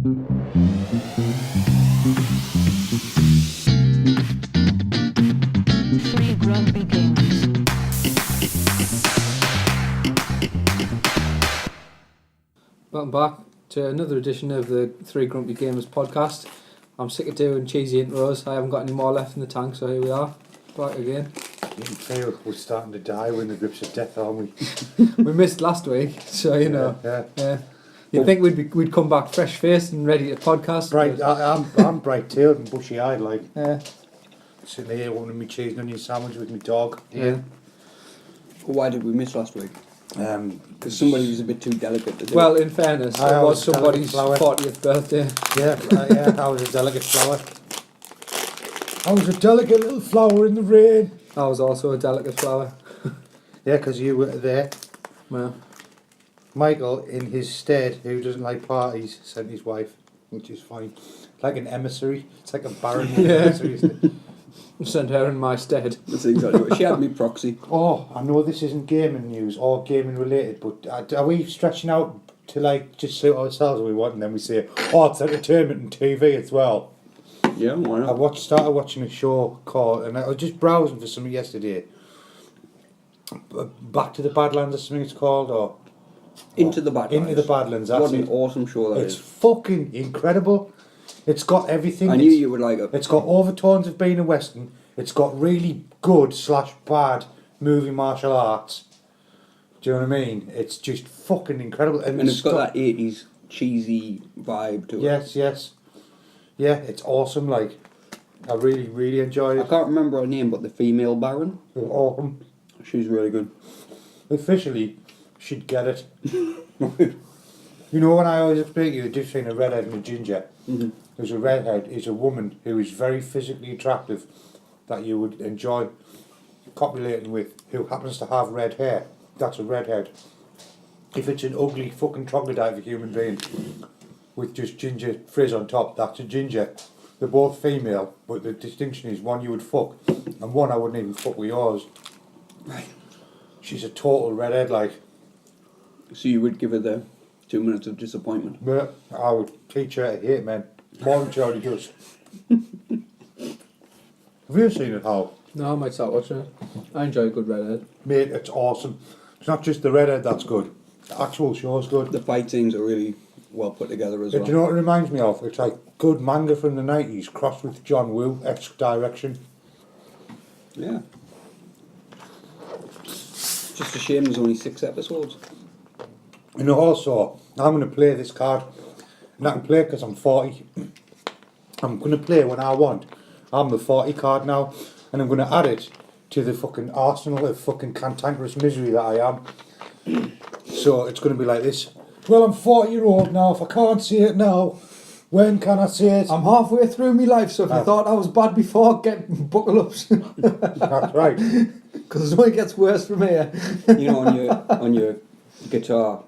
Three Grumpy Gamers. Welcome back to another edition of the Three Grumpy Gamers podcast. I'm sick of doing cheesy intros. I haven't got any more left in the tank, so here we are, back again. You can feel we're starting to die. We're in the grips of death, aren't we? We missed last week, so you know. Yeah. You'd think we'd come back fresh faced and ready to podcast. Bright. but- I'm bright tailed and bushy eyed, like Yeah. sitting here wanting me cheese and onion sandwich with my dog. Yeah. Why did we miss last week? Because somebody was a bit too delicate to do. Well, in fairness, I it was was somebody's delicate flower. 40th birthday. Yeah, I was a delicate flower. I was a delicate little flower in the rain. I was also a delicate flower. Yeah, because you were there. Well, Michael, in his stead, who doesn't like parties, sent his wife, which is fine. Like an emissary. It's like a baron emissary, isn't it? sent her in my stead. That's exactly what she had me proxy. Oh, I know this isn't gaming news or gaming related, but are we stretching out to like just suit ourselves what we want, and then we say, oh, it's entertainment and TV as well? Yeah, why I not? started watching a show called, and I was just browsing for something yesterday. Back to the Badlands or something it's called, or Into the Badlands. Into the Badlands. That's What an it. awesome show that It's is. fucking incredible. It's got everything. I knew you would like it. It's got overtones of being a western. It's got really good / bad movie martial arts. Do you know what I mean? It's just fucking incredible. And it's got that 80s cheesy vibe to it. Yes. Yeah, it's awesome. Like, I really, really enjoyed I it. can't remember her name, but the female Baron. It was awesome. She's really good. Officially, she'd get it. You know, when I always explain to you the difference between a redhead and a ginger, there's a redhead is a woman who is very physically attractive that you would enjoy copulating with, who happens to have red hair. That's a redhead. If it's an ugly fucking troglodyte of a human being with just ginger frizz on top, that's a ginger. They're both female, but the distinction is one you would fuck, and one I wouldn't even fuck with yours. Right. She's a total redhead, like. So you would give her the 2 minutes of disappointment. But I would teach her to hate men. More than Charlie does. Have you seen it, Hal? No, I might start watching it. I enjoy a good redhead. Mate, it's awesome. It's not just the redhead that's good. The actual show's good. The fight scenes are really well put together as Do well. you know what it reminds me of? It's like good manga from the 90s crossed with John Woo-esque direction. Yeah. Just a shame there's only 6 episodes. And also, I'm going to play this card. And I can play because I'm 40. I'm going to play when I want. I'm the 40 card now. And I'm going to add it to the fucking arsenal of fucking cantankerous misery that I am. So it's going to be like this. Well, I'm 40-year-old now. If I can't see it now, when can I see it? I'm halfway through my life, so if you thought I was bad before, get buckle ups. That's right. Because it only gets worse from here. You know, on your guitar,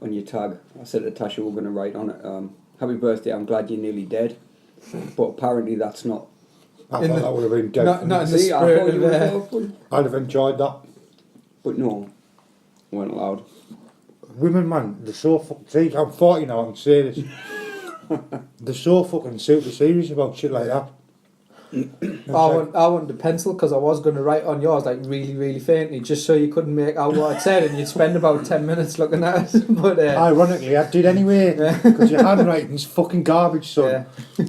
on your tag, I said to Tasha we're going to write on it, happy birthday, I'm glad you're nearly dead. But apparently that's not... I In thought the- that would have been dead. not- not in the See, I spirit thought you of, would have gone. I'd have enjoyed that. But no, weren't allowed. Women, man, they're so fucking... See, I'm 40 now, I can say this. They're so fucking super serious about shit like that. I wanted a pencil because I was going to write on yours like really, really faintly, just so you couldn't make out what it said, and you'd spend about 10 minutes looking at it. But Ironically, I did anyway, because your handwriting's fucking garbage, son. yeah.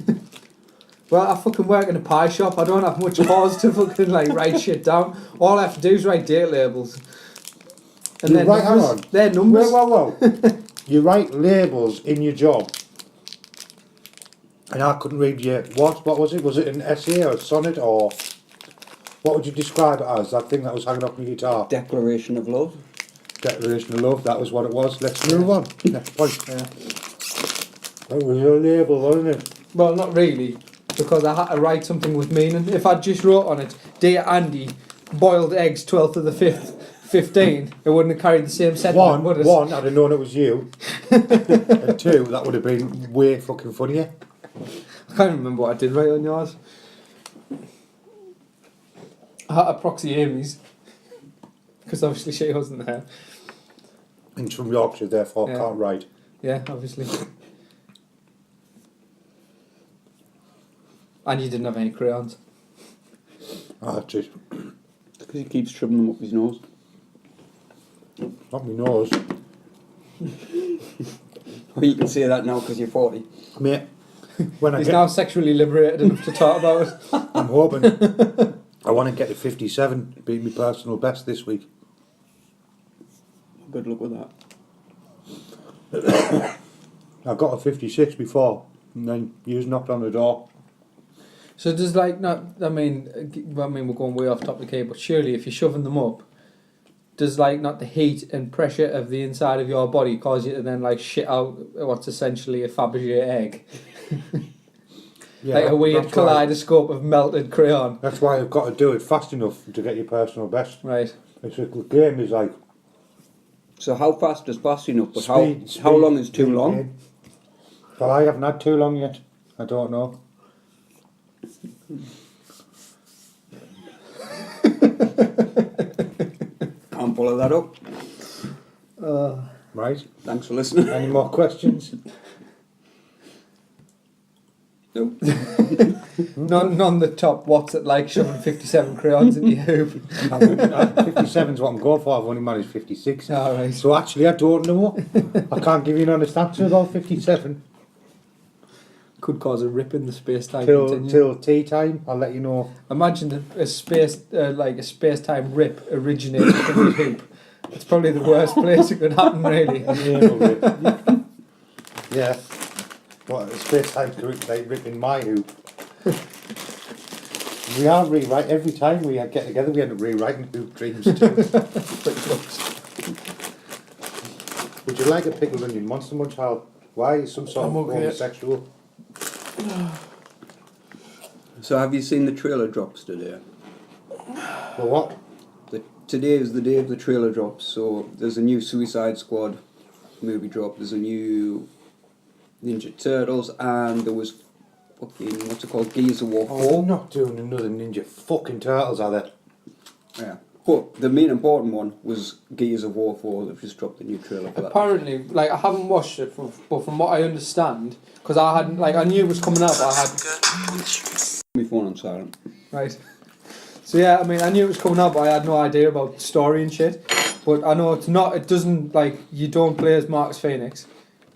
Well, I fucking work in a pie shop. I don't have much cause to fucking like write shit down. All I have to do is write date labels. And You then write- hang numbers. on. They're numbers. Well. You write labels in your job. And I couldn't read your... What was it? Was it an essay or a sonnet, or... What would you describe it as? That thing that was hanging off my guitar? Declaration of love. Declaration of love, that was what it was. Let's move on. Next point. Yeah. It was your label, wasn't it? Well, not really, because I had to write something with meaning. If I just wrote on it, Dear Andy, boiled eggs 12th of the 5th, 15, it wouldn't have carried the same sentiment, would it? One, I'd have known it was you. And two, that would have been way fucking funnier. I can't remember what I did write on yours. I had a proxy Amy's, because obviously she wasn't there. And from Yorkshire, therefore Yeah. can't write. Yeah, obviously. And you didn't have any crayons. Ah, just Because he keeps shoving them up his nose. not my nose. Well, you can say that now because you're 40. Mate, when I He's get, now sexually liberated enough to talk about it. I'm hoping I want to get to 57, beat my personal best this week. Good luck with that. I got a 56 before, and then you knocked on the door. So does like not? I mean, we're going way off topic here, but surely if you're shoving them up, does like not the heat and pressure of the inside of your body cause you to then like shit out what's essentially a Fabergé egg, Yeah, like a weird that's why- kaleidoscope of melted crayon? That's why I've got to do it fast enough to get your personal best. Right. It's a good game is like So how fast is fast enough? But speed, how long is too speed long? game. Well, I haven't had too long yet. I don't know. Can't follow that up. Right. Thanks for listening. Any more questions? Nope. None the top. What's it like shoving 57 crayons into your hoop? 57's what I'm going for. I've only managed 56. All right. So actually, I don't know. I can't give you an honest answer about 57 Could cause a rip in the space-time till continuum. tea time. I'll let you know. Imagine a space-time rip originating from the hoop. It's probably the worst place it could happen, really. Yeah. What space time's like ripping my hoop. We are rewrite every time we get together. We end up rewriting hoop dreams too. Pretty close. Would you like a pickled onion monster munch, Hal? Why? Is some sort I'm of okay. homosexual? So have you seen the trailer drops today? Well, what? Today is the day of the trailer drops. So there's a new Suicide Squad movie drop. There's a new Ninja Turtles, and there was fucking what's it called? Gears of War 4. Oh, not doing another Ninja fucking Turtles, are they? Yeah. But the main important one was Gears of War 4. They've just dropped the new trailer for that. Apparently, like I haven't watched it, but from what I understand, because I hadn't, like I knew it was coming out, but I had My phone on silent. right. So yeah, I mean, I knew it was coming out, but I had no idea about story and shit. But I know it's not. It doesn't like you don't play as Marcus Phoenix.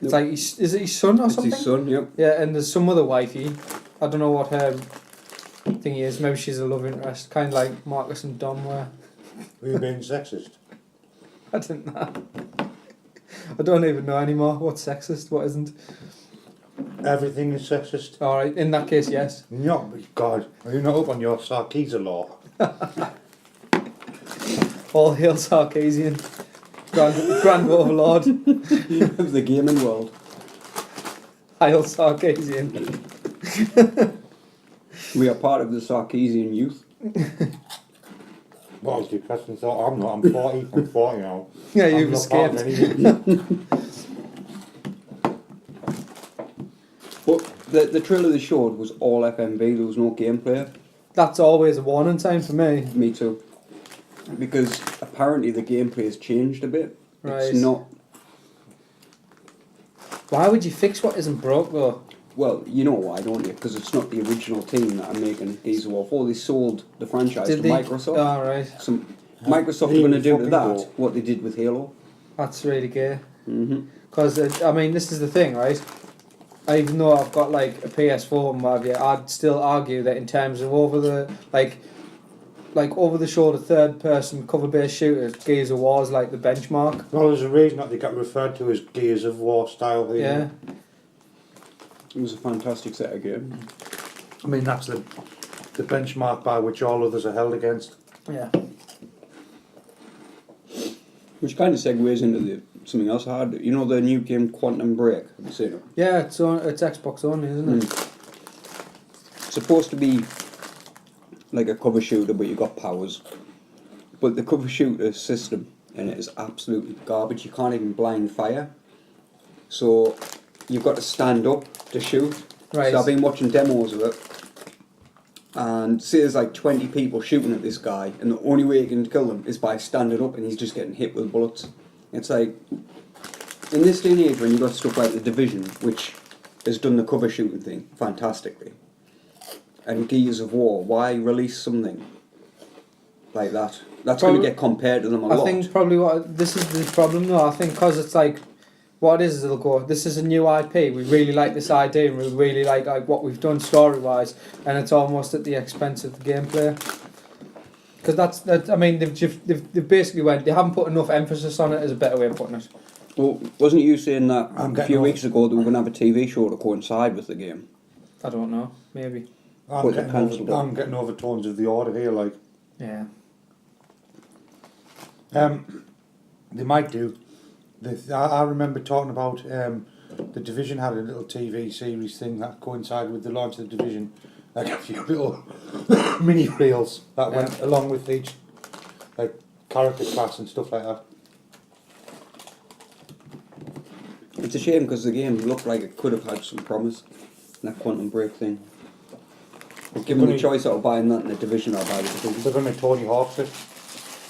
It's Nope. like is it his son or It's something? his son, yep. Yeah, and there's some other wifey. I don't know what her thing is. Maybe she's a love interest, kind of like Marcus and Dom were. Were you being sexist? I don't know. I don't even know anymore. What's sexist? What isn't? Everything is sexist. All right. In that case, yes. No, God, are you not up on your Sarkeesian law? All hail Sarkeesian, Grand Overlord. Of the gaming world. Hail Sarkeesian. We are part of the Sarkeesian youth. What was the depressing thought? I'm not. I'm 40. I'm 40 now. Yeah, I'm you've not part of escaped. anything. But the trailer they showed was all FMV, there was no gameplay. That's always a warning sign for me. Me too. Because apparently the gameplay has changed a bit. Right. It's not. Why would you fix what isn't broke though? Well, you know why, don't you? Because it's not the original team that are making Gears of War 4. They sold the franchise to Microsoft. All right. Some Microsoft are going to do to Fucking that go. what they did with Halo. That's really gay. Mm-hmm. Because I mean, this is the thing, right? Even though I've got like a PS4 and what have you, I'd still argue that in terms of over the over the shoulder third person cover based shooters, Gears of War is like the benchmark. Well, there's a reason that they got referred to as Gears of War style here. Yeah. It was a fantastic set of games. I mean, that's the benchmark by which all others are held against. Yeah. Which kind of segues into something else I had. You know the new game Quantum Break? Have you seen it? Yeah, it's Xbox only, isn't it? It's supposed to be like a cover shooter, but you got powers. But the cover shooter system in it is absolutely garbage. You can't even blind fire. So you've got to stand up to shoot. Right. So I've been watching demos of it. And say there's like 20 people shooting at this guy, and the only way you can kill them is by standing up, and he's just getting hit with bullets. It's like, in this day and age when you've got stuff like The Division, which has done the cover shooting thing fantastically, and Gears of War, why release something like that? That's going to Probably- get compared to them a I lot. think probably this is the problem though. I think because it's like, what it is they'll go, this is a new IP. We really like this idea, and we really like what we've done story wise, and it's almost at the expense of the gameplay. Because that. I mean, they've basically went. They haven't put enough emphasis on it. Is a better way of putting it. Well, wasn't you saying that I'm a getting few off- weeks ago they were going to have a TV show to coincide with the game? I don't know. Maybe. I'm Put the getting, pencil down. I'm getting overtones of the order here, like. Yeah. They might do. I remember talking about the Division had a little TV series thing that coincided with the launch of the Division, like a few little mini reels that went along with each, like character class and stuff like that. It's a shame because the game looked like it could have had some promise. That Quantum Break thing. But given the Gonna- choice out of buying that in the Division, I'll buy the Division. They're going to Tony Hawk's it.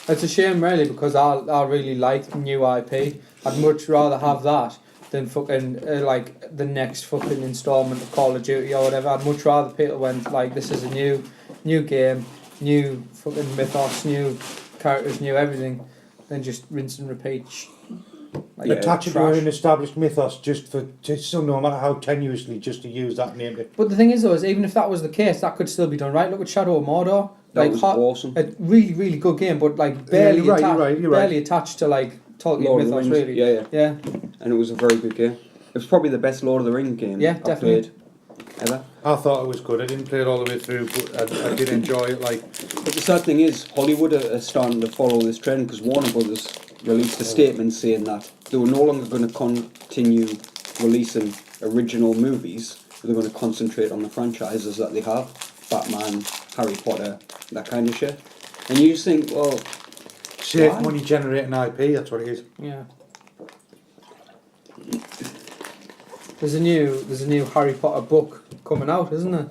It's a shame, really, because I really like new IP. I'd much rather have that than fucking like the next fucking installment of Call of Duty or whatever. I'd much rather people went like, this is a new game, new fucking mythos, new characters, new everything, than just rinse and repeat. Like, Yeah, Attach it to trash. an established mythos just so no matter how tenuously just to use that name. But the thing is, though, is even if that was the case, that could still be done right. Look at Shadow of Mordor. That was awesome. A really, really good game, but like barely you're right, attached, you're right. barely attached to like Tolkien Lord of the mythos, Rings, really. yeah. Yeah. And it was a very good game. It was probably the best Lord of the Rings game Yeah, I've definitely. played ever. I thought it was good. I didn't play it all the way through, but I did enjoy it. Like, But the sad thing is, Hollywood are starting to follow this trend because Warner Brothers released a statement saying that they were no longer going to continue releasing original movies, but they're going to concentrate on the franchises that they have. Batman, Harry Potter, that kind of shit. And you just think, well, safe why? money generating IP. That's what it is. Yeah. There's a new Harry Potter book coming out, isn't there?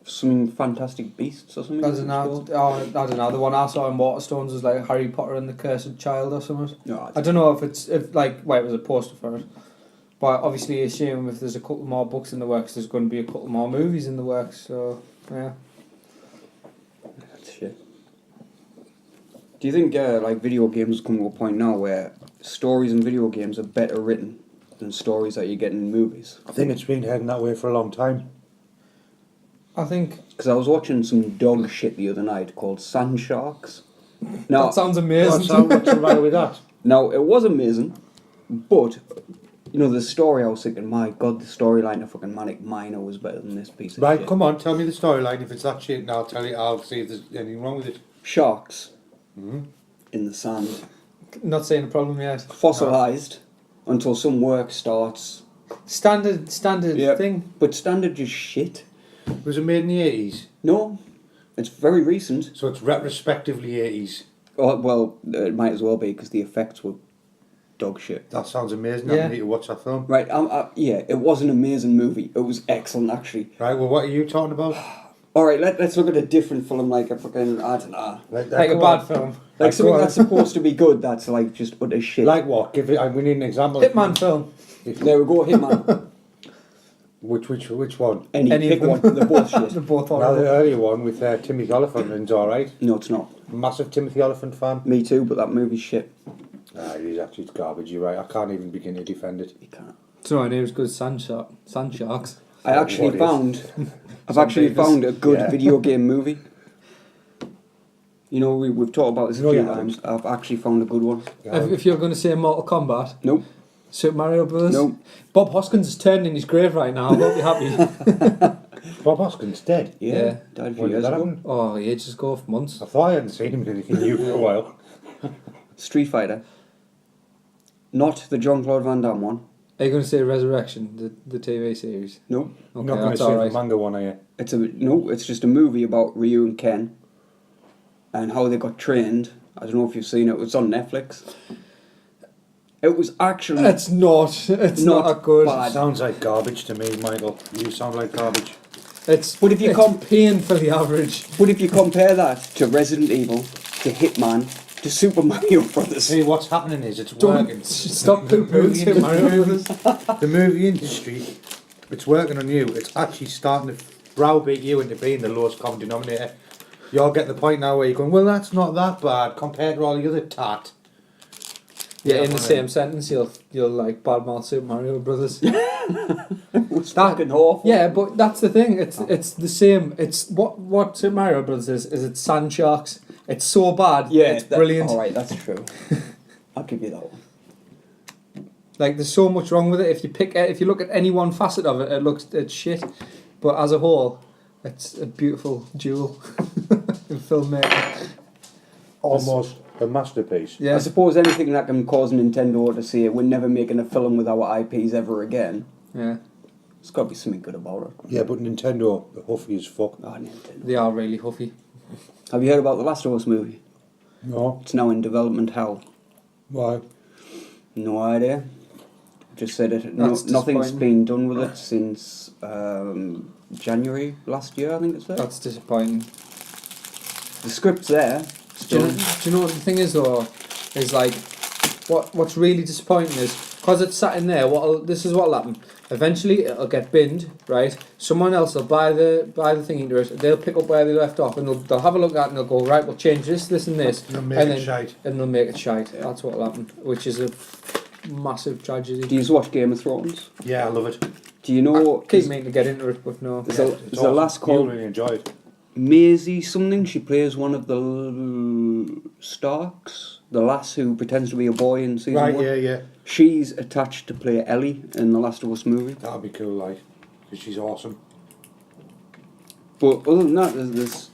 Something Fantastic Beasts or something? I don't know. The one I saw in Waterstones was like Harry Potter and the Cursed Child or something. No, I don't know if it was a poster for it. But obviously assume if there's a couple more books in the works, there's going to be a couple more movies in the works. So yeah. That's shit. Do you think like video games come to a point now where stories in video games are better written than stories that you get in movies? I think it's been heading that way for a long time. I think Because I was watching some dog shit the other night called Sand Sharks. Now, that sounds amazing. What's the matter with that? now it was amazing, but you know the story. I was thinking, my God, the storyline of fucking Manic Miner was better than this piece of Right, shit. come on, tell me the storyline. If it's that shit, and I'll tell you. I'll see if there's anything wrong with it. Sharks Mm-hmm. in the sand, Not saying a problem yet. fossilized until some work starts. Standard Yeah. thing. But standard just shit. Was it made in the 80s? No, it's very recent. So it's retrospectively 80s. Oh, well, it might as well be because the effects were dog shit. That sounds amazing. Yeah. I need to watch that film. Right, yeah, it was an amazing movie. It was excellent, actually. Right, well, what are you talking about? Alright, let's look at a different film, like a fucking, I don't know. Like a go bad on. film. Like Like, something go on. that's supposed to be good, that's like just utter shit. Like what? Give it. We need an example. Hitman film. There we go, Hitman. Which one? Any Pick of one, them. they're both shit. They're both Now the horrible. earlier one with Timothy Olyphant's all right. No, it's not. Massive Timothy Olyphant fan. Me too, but that movie's shit. It is actually it's garbage. You're right. I can't even begin to defend it. You can't. So I knew it was good Sand Sharks. I actually What is? I've actually Vegas. found a good Yeah. video game movie. You know, we've talked about this a No, few you haven't. times. I've actually found a good one. If you're going to say Mortal Kombat, Nope. Super Mario Bros. Nope. Bob Hoskins is turned in his grave right now. I hope you're happy. Bob Hoskins dead. Yeah, Yeah. died a few When did years that ago. happen? Oh, he ages go for months. I thought I hadn't seen him in anything new for a while. Street Fighter. Not the Jean-Claude Van Damme one. Are you going to say Resurrection, the TV series? Nope. You're Okay, not going to that's say alright. the manga one, are you? It's just a movie about Ryu and Ken and how they got trained. I don't know if you've seen it. It's on Netflix. It was actually It's not. It's Not not that good. bad. Sounds like garbage to me, Michael. You sound like garbage. It's But if you it's painfully average. But if you compare that to Resident Evil, to Hitman, to Super Mario Brothers, See, what's happening is it's working. Don't stop poo-pooing The Super Mario Brothers. The movie industry, it's working on you. It's actually starting to browbeat you into being the lowest common denominator. You'll get the point now where you're going, well, that's not that bad compared to all the other tat. Yeah, Yeah, in the I same mean- sentence, you'll like badmouth Super Mario Brothers. It's fucking awful. Yeah, but that's the thing. It's the same. It's what Super Mario Brothers is it's sand sharks. It's so bad. Yeah, it's brilliant. All right, that's true. I'll give you that one. Like there's so much wrong with it. If you look at any one facet of it, it's shit. But as a whole, it's a beautiful jewel in filmmaking. Almost a masterpiece. Yeah. I suppose anything that can cause Nintendo to say we're never making a film with our IPs ever again, Yeah. it's got to be something good about it. Yeah, but Nintendo, the huffy as fuck. Oh, Nintendo. They are really huffy. Have you heard about the Last of Us movie? No. It's now in development hell. Why? No idea. Just said it. That's Nothing's disappointing. been done with it since January last year, I think it's there. That's disappointing. The script's there. Do you, Still. do you know what the thing is though? Is like, what's really disappointing is because it's sat in there. This is what'll happen. Eventually, it'll get binned, right? Someone else will buy the thing into it. They'll pick up where they left off, and they'll have a look at it, and they'll go, right, we'll change this, and this, They'll make and it then shite. and they'll make it shite. That's what'll happen, which is a massive tragedy. Do you watch Game of Thrones? Yeah, I love it. Do you know? I keep meaning to get into it, but no. There's Yeah, a, it's there's a lass You called really enjoy it. Maisie something. She plays one of the Starks, the lass who pretends to be a boy in season Right, one. yeah. She's attached to play Ellie in the Last of Us movie. That'd be cool, like, because she's awesome. But other than that, there's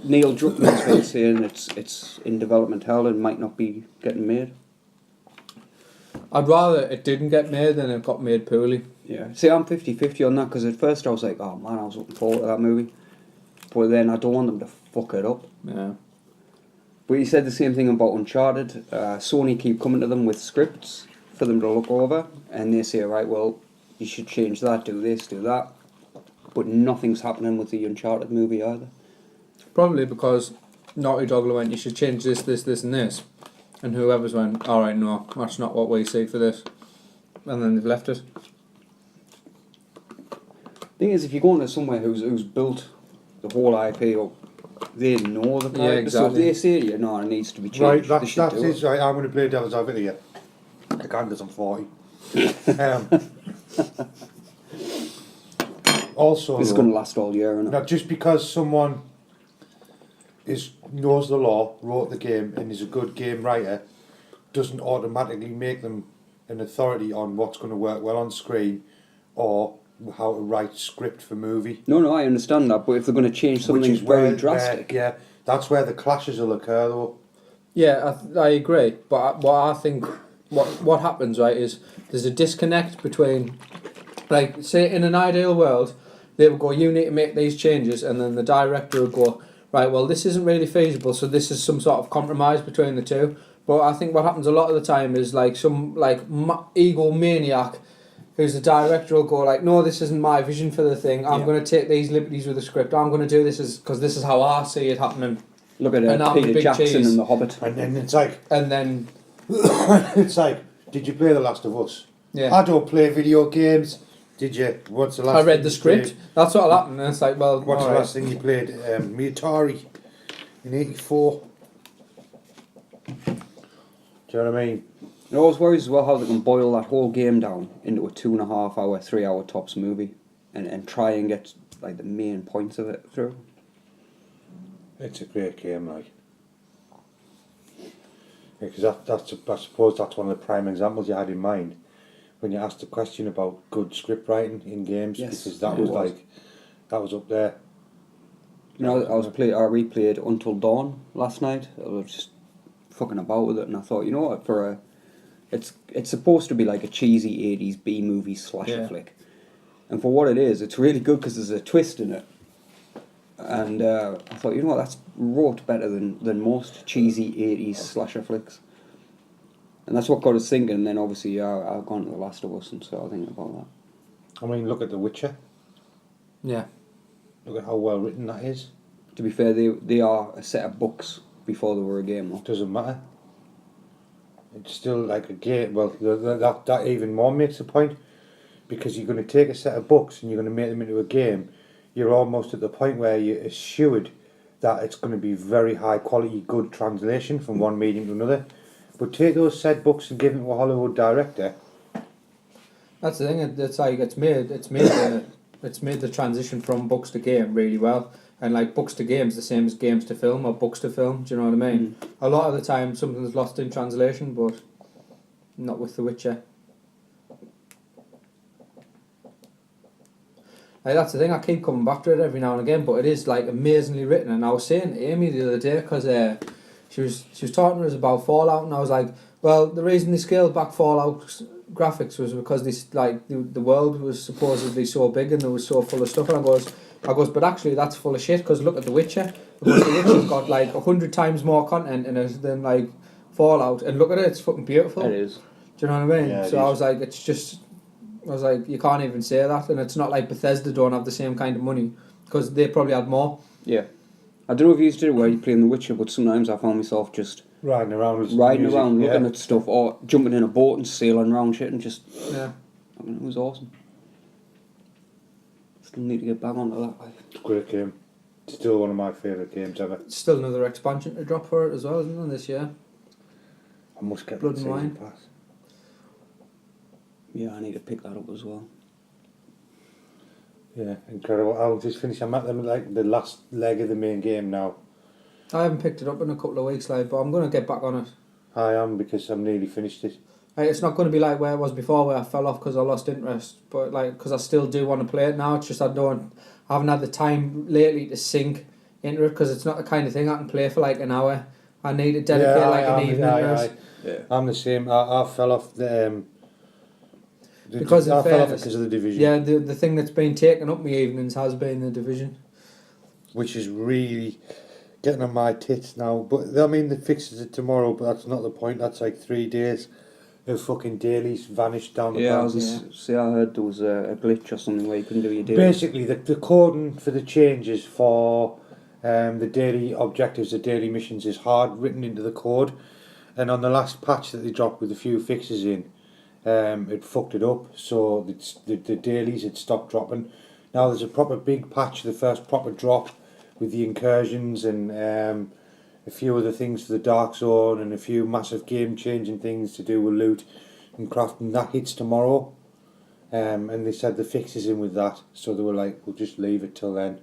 Neil Druckmann's been saying it's in development hell and might not be getting made. I'd rather it didn't get made than it got made poorly. Yeah. See, I'm 50-50 on that because at first I was like, oh man, I was looking forward to that movie. But then I don't want them to fuck it up. Yeah. But he said the same thing about Uncharted. Sony keep coming to them with scripts for them to look over, and they say, right, well, you should change that, do this, do that. But nothing's happening with the Uncharted movie either. Probably because Naughty Dog went, you should change this, and this. And whoever's went, alright, no, that's not what we see for this. And then they've left it. Thing is, if you go into somewhere who's built the whole IP up, they know the character. exactly. So if they say to you, no, it needs to be changed, Right, they that's should do it. it. Right, I'm going to play devil's advocate here. I can't because I'm 40. Also, This is though, going to last all year, isn't it? now, just because someone knows the law, wrote the game, and is a good game writer, doesn't automatically make them an authority on what's going to work well on screen or how to write script for movie. No, I understand that, but if they're going to change something very drastic, yeah, that's where the clashes will occur, though. Yeah, I agree. But what I think, what happens, right, is there's a disconnect between, like, say in an ideal world, they would go, you need to make these changes, and then the director would go, right, well, this isn't really feasible, so this is some sort of compromise between the two. But I think what happens a lot of the time is, like, some, like, egomaniac who's the director will go, like, no, this isn't my vision for the thing, I'm going to take these liberties with the script, I'm going to do this because this is how I see it happening. look at And I'm the Peter big Jackson cheese. and The Hobbit. And then it's like, And then, it's like, did you play The Last of Us? yeah. I don't play video games. Did you? What's the last? I read thing the you script. played? That's what happened. And it's like, well, What's the alright. last thing you played? Me Atari in '84. Do you know what I mean? It always worries as well how they can boil that whole game down into a 2.5 hour, 3 hour tops movie and try and get like the main points of it through. It's a great game, like. Because I suppose that's one of the prime examples you had in mind when you asked the question about good script writing in games. Yes, because that it was was. like, that was up there. You know, I replayed Until Dawn last night. I was just fucking about with it, and I thought, you know what, it's supposed to be like a cheesy 80s B movie slasher Yeah. flick, and for what it is, it's really good because there's a twist in it. And I thought, you know what, that's wrote better than most cheesy 80s slasher flicks. And that's what got us thinking. And then obviously, I've gone to The Last of Us and started thinking about that. I mean, look at The Witcher. Yeah. Look at how well written that is. To be fair, they are a set of books before they were a game, though. Doesn't matter. It's still like a game. Well, that even more makes a point, because you're going to take a set of books and you're going to make them into a game. you're almost at the point where you're assured that it's going to be very high quality, good translation from one medium to another. But take those said books and give them to a Hollywood director. That's the thing. It's like it's made the transition from books to game really well. And like books to games, the same as games to film or books to film. Do you know what I mean? A lot of the time, something's lost in translation, but not with The Witcher. Like, that's the thing. I keep coming back to it every now and again, but it is like amazingly written. And I was saying to Amy the other day because she was talking to us about Fallout, and I was like, well, the reason they scaled back Fallout graphics was because this like the world was supposedly so big and it was so full of stuff. And I goes, but actually that's full of shit because look at The Witcher. Because The Witcher's got like 100 times more content in it than like Fallout, and look at it, it's fucking beautiful. It is. Do you know what I mean? Yeah, so I was like, I was like, you can't even say that, and it's not like Bethesda don't have the same kind of money because they probably had more. Yeah. I don't know if you used to do it where you play in The Witcher, but sometimes I found myself just Riding around with riding music, around, yeah. looking at stuff, or jumping in a boat and sailing around shit, and just, Yeah. I mean, it was awesome. Still need to get back onto that. Like. It's a great game. Still one of my favourite games ever. Still another expansion to drop for it as well, isn't there, this year? I must get Blood that and season Wine. pass. Yeah, I need to pick that up as well. Yeah, incredible. I'll just finish. I'm at them like the last leg of the main game now. I haven't picked it up in a couple of weeks, like, but I'm going to get back on it. I am because I'm nearly finished it. Like, it's not going to be like where it was before, where I fell off because I lost interest. But like, because I still do want to play it now. It's just I haven't had the time lately to sink into it because it's not the kind of thing I can play for like an hour. I need to dedicate an evening. Yeah. I'm the same. I fell off the. Because I in fell off fairness, because of the Division. Yeah, the thing that's been taking up my evenings has been the Division. Which is really getting on my tits now. But I mean, the fixes it tomorrow, but that's not the point. That's like 3 days of fucking dailies vanished down the Yeah, I back. was see, I heard there was a glitch or something where you couldn't do your daily. Basically, the coding for the changes for the daily objectives, the daily missions, is hard written into the code. And on the last patch that they dropped with a few fixes in, it fucked it up. So the dailies had stopped dropping. Now there's a proper big patch, the first proper drop with the incursions and a few other things for the Dark Zone and a few massive game-changing things to do with loot and crafting. That hits tomorrow. And they said the fix is in with that, so they were like, we'll just leave it till then.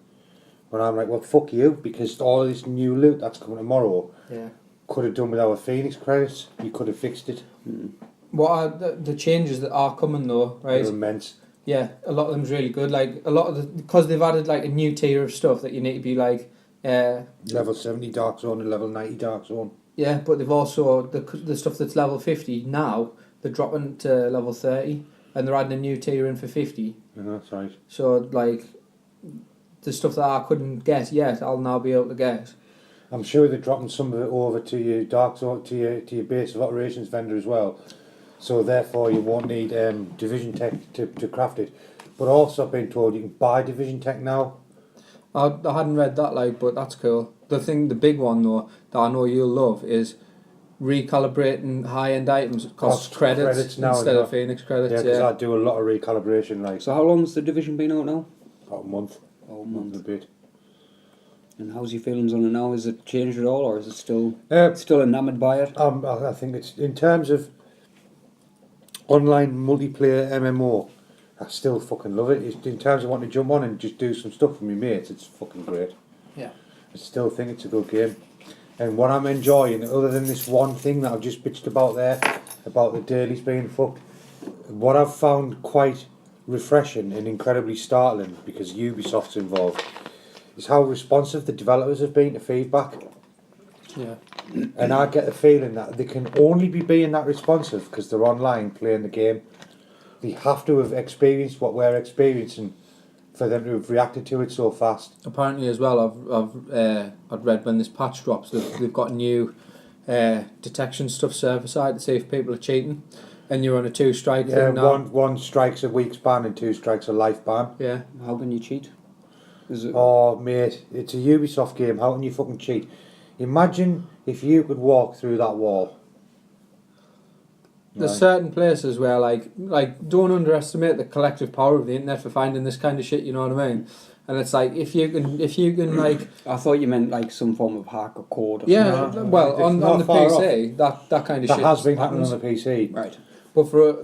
But I'm like, well, fuck you, because all of this new loot that's coming tomorrow Yeah. could have done with our Phoenix credits. You could have fixed it. What are the changes that are coming though, right? They're immense. Yeah, a lot of them's really good. Like a lot of the, because they've added like a new tier of stuff that you need to be like, Level 70 Dark Zone and level 90 Dark Zone. yeah. But they've also the stuff that's level 50 now. They're dropping to level 30, and they're adding a new tier in for 50. That's right. So like, the stuff that I couldn't get yet, I'll now be able to get. I'm sure they're dropping some of it over to your Dark Zone, to your base of operations vendor as well. So therefore you won't need Division Tech to craft it. But also I've been told you can buy Division Tech now. I hadn't read that, like, but that's cool. The big one though that I know you'll love is recalibrating high-end items cost credits now instead as of Phoenix credits. Yeah, because I do a lot of recalibration, like So how long's the Division been out now? about a month. Oh, a Month month. and a bit. And how's your feelings on it now? Is it changed at all, or is it still enamoured by it? I think it's, in terms of online multiplayer MMO, I still fucking love it. It's, in terms of wanting to jump on and just do some stuff with my mates, it's fucking great. Yeah. I still think it's a good game. And what I'm enjoying, other than this one thing that I've just bitched about there, about the dailies being fucked, what I've found quite refreshing and incredibly startling, because Ubisoft's involved, is how responsive the developers have been to feedback. Yeah. And I get the feeling that they can only be being that responsive because they're online playing the game. They have to have experienced what we're experiencing for them to have reacted to it so fast. Apparently as well, I've read when this patch drops, they've got new detection stuff server side to see if people are cheating, and you're on a 2-strike Yeah, thing now. one strike's a week's ban and 2 strikes a life ban. Yeah. How can you cheat? Is it? Oh mate, it's a Ubisoft game. How can you fucking cheat? Imagine if you could walk through that wall. there's Right. certain places where like don't underestimate the collective power of the internet for finding this kind of shit. You know what I mean? And it's like if you can like I thought you meant like some form of hack or code. Or yeah, No, well it's on not the far PC that kind of That shit has been happening happens. on the PC. Right. But for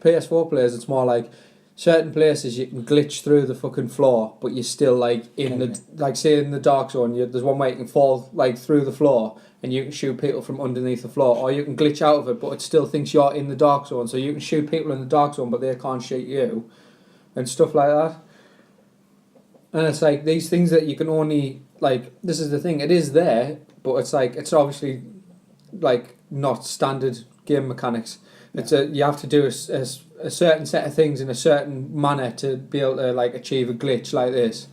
PS4 players, it's more like certain places you can glitch through the fucking floor, but you're still like in the like say in the dark zone. There's one way you can fall like through the floor, and you can shoot people from underneath the floor, or you can glitch out of it, but it still thinks you're in the dark zone. So you can shoot people in the dark zone, but they can't shoot you, and stuff like that. And it's like these things that you can only like. This is the thing. It is there, but it's like it's obviously like not standard game mechanics. It's you have to do a certain set of things in a certain manner to be able to like achieve a glitch like this.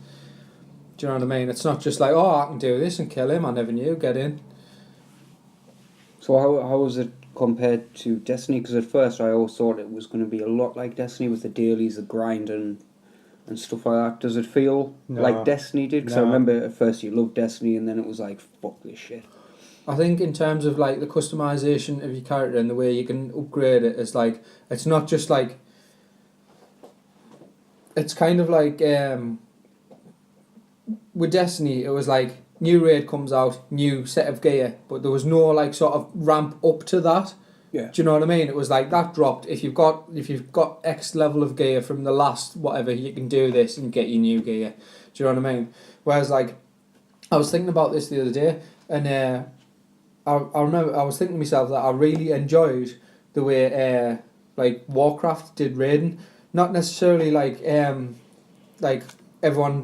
Do you know what I mean? It's not just like, oh, I can do this and kill him. I never knew. Get in. So how was it compared to Destiny? Because at first I always thought it was going to be a lot like Destiny with the dailies, the grind, and stuff like that. Does it feel No. like Destiny did? Because I No. remember at first you loved Destiny, and then it was like, fuck this shit. I think in terms of like the customization of your character and the way you can upgrade it, it's like it's not just like it's kind of like with Destiny it was like new raid comes out, new set of gear, but there was no like sort of ramp up to that. Yeah. Do you know what I mean? It was like that dropped. If you've got X level of gear from the last whatever, you can do this and get your new gear. Do you know what I mean? Whereas like I was thinking about this the other day, and I remember I was thinking to myself that I really enjoyed the way like Warcraft did raiding, not necessarily like everyone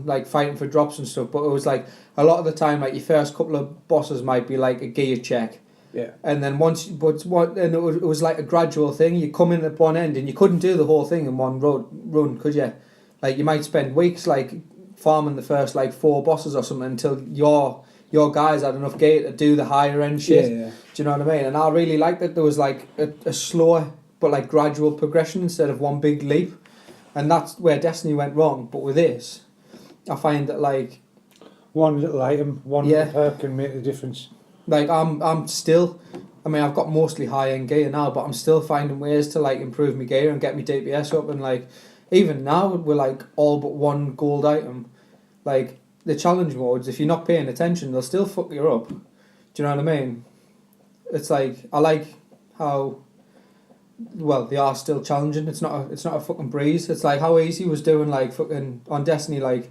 like fighting for drops and stuff, but it was like a lot of the time like your first couple of bosses might be like a gear check. Yeah. And then it was like a gradual thing. You come in at one end and you couldn't do the whole thing in one run, could you? Like you might spend weeks like farming the first like 4 bosses or something until your guys had enough gear to do the higher end shit. Yeah. Do you know what I mean? And I really liked that there was like a slower but like gradual progression instead of one big leap. And that's where Destiny went wrong. But with this, I find that like One little item, one Yeah. little perk can make the difference. like I'm still, I mean I've got mostly high end gear now, but I'm still finding ways to like improve my gear and get my DPS up. And like even now we're like all but one gold item, like the challenge modes, if you're not paying attention, they'll still fuck you up. Do you know what I mean? It's like I like how well they are still challenging. It's not a fucking breeze. It's like how easy was doing like fucking on Destiny, like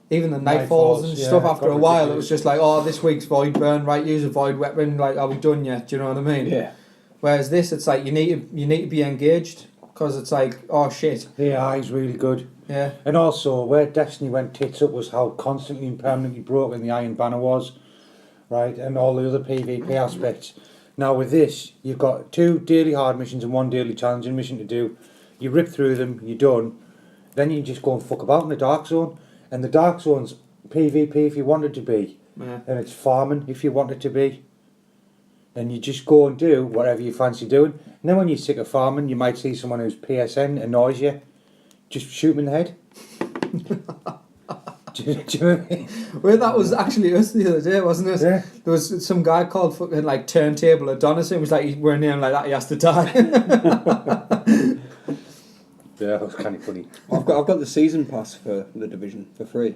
even the nightfalls and Nightfalls, stuff. yeah, After got a while, it ridiculous. was just like, oh, this week's void burn, right? Use a void weapon. Like, are we done yet? Do you know what I mean? Yeah. Whereas this, it's like you need to be engaged because it's like, oh shit, The AI is really good. yeah. And also, where Destiny went tits up was how constantly and permanently broken the Iron Banner was, right? And all the other PvP aspects. Now with this, you've got 2 daily hard missions and 1 daily challenging mission to do. You rip through them, you're done. Then you just go and fuck about in the Dark Zone. And the Dark Zone's PvP if you want it to be. Yeah. And it's farming if you want it to be. And you just go and do whatever you fancy doing. And then when you're sick of farming, you might see someone whose PSN annoys you. Just shoot them in the head. do you know what I mean? Well, that was actually us the other day, wasn't it? Yeah. There was some guy called fucking like Turntable Adonis. It was like, we're a name like that, he has to die. Yeah, that was kind of funny. I've got the season pass for the Division for free.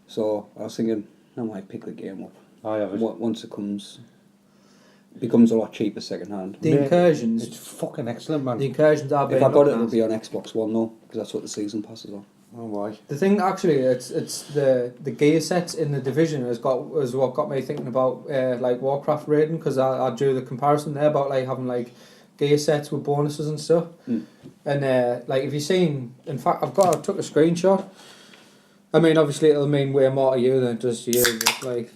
So I was thinking I might pick the game up. I have it. Once it becomes a lot cheaper second hand. The Mate, incursions, It's fucking excellent, man. the incursions are If being I got it, up it'll now. be on Xbox One though, because that's what the season pass is on. Oh, why? The thing actually, it's the gear sets in the Division is what got me thinking about like Warcraft raiding, because I drew the comparison there about like having like gear sets with bonuses and stuff. And like if you've seen, in fact I took a screenshot. I mean obviously it'll mean way more to you than it does to you, but like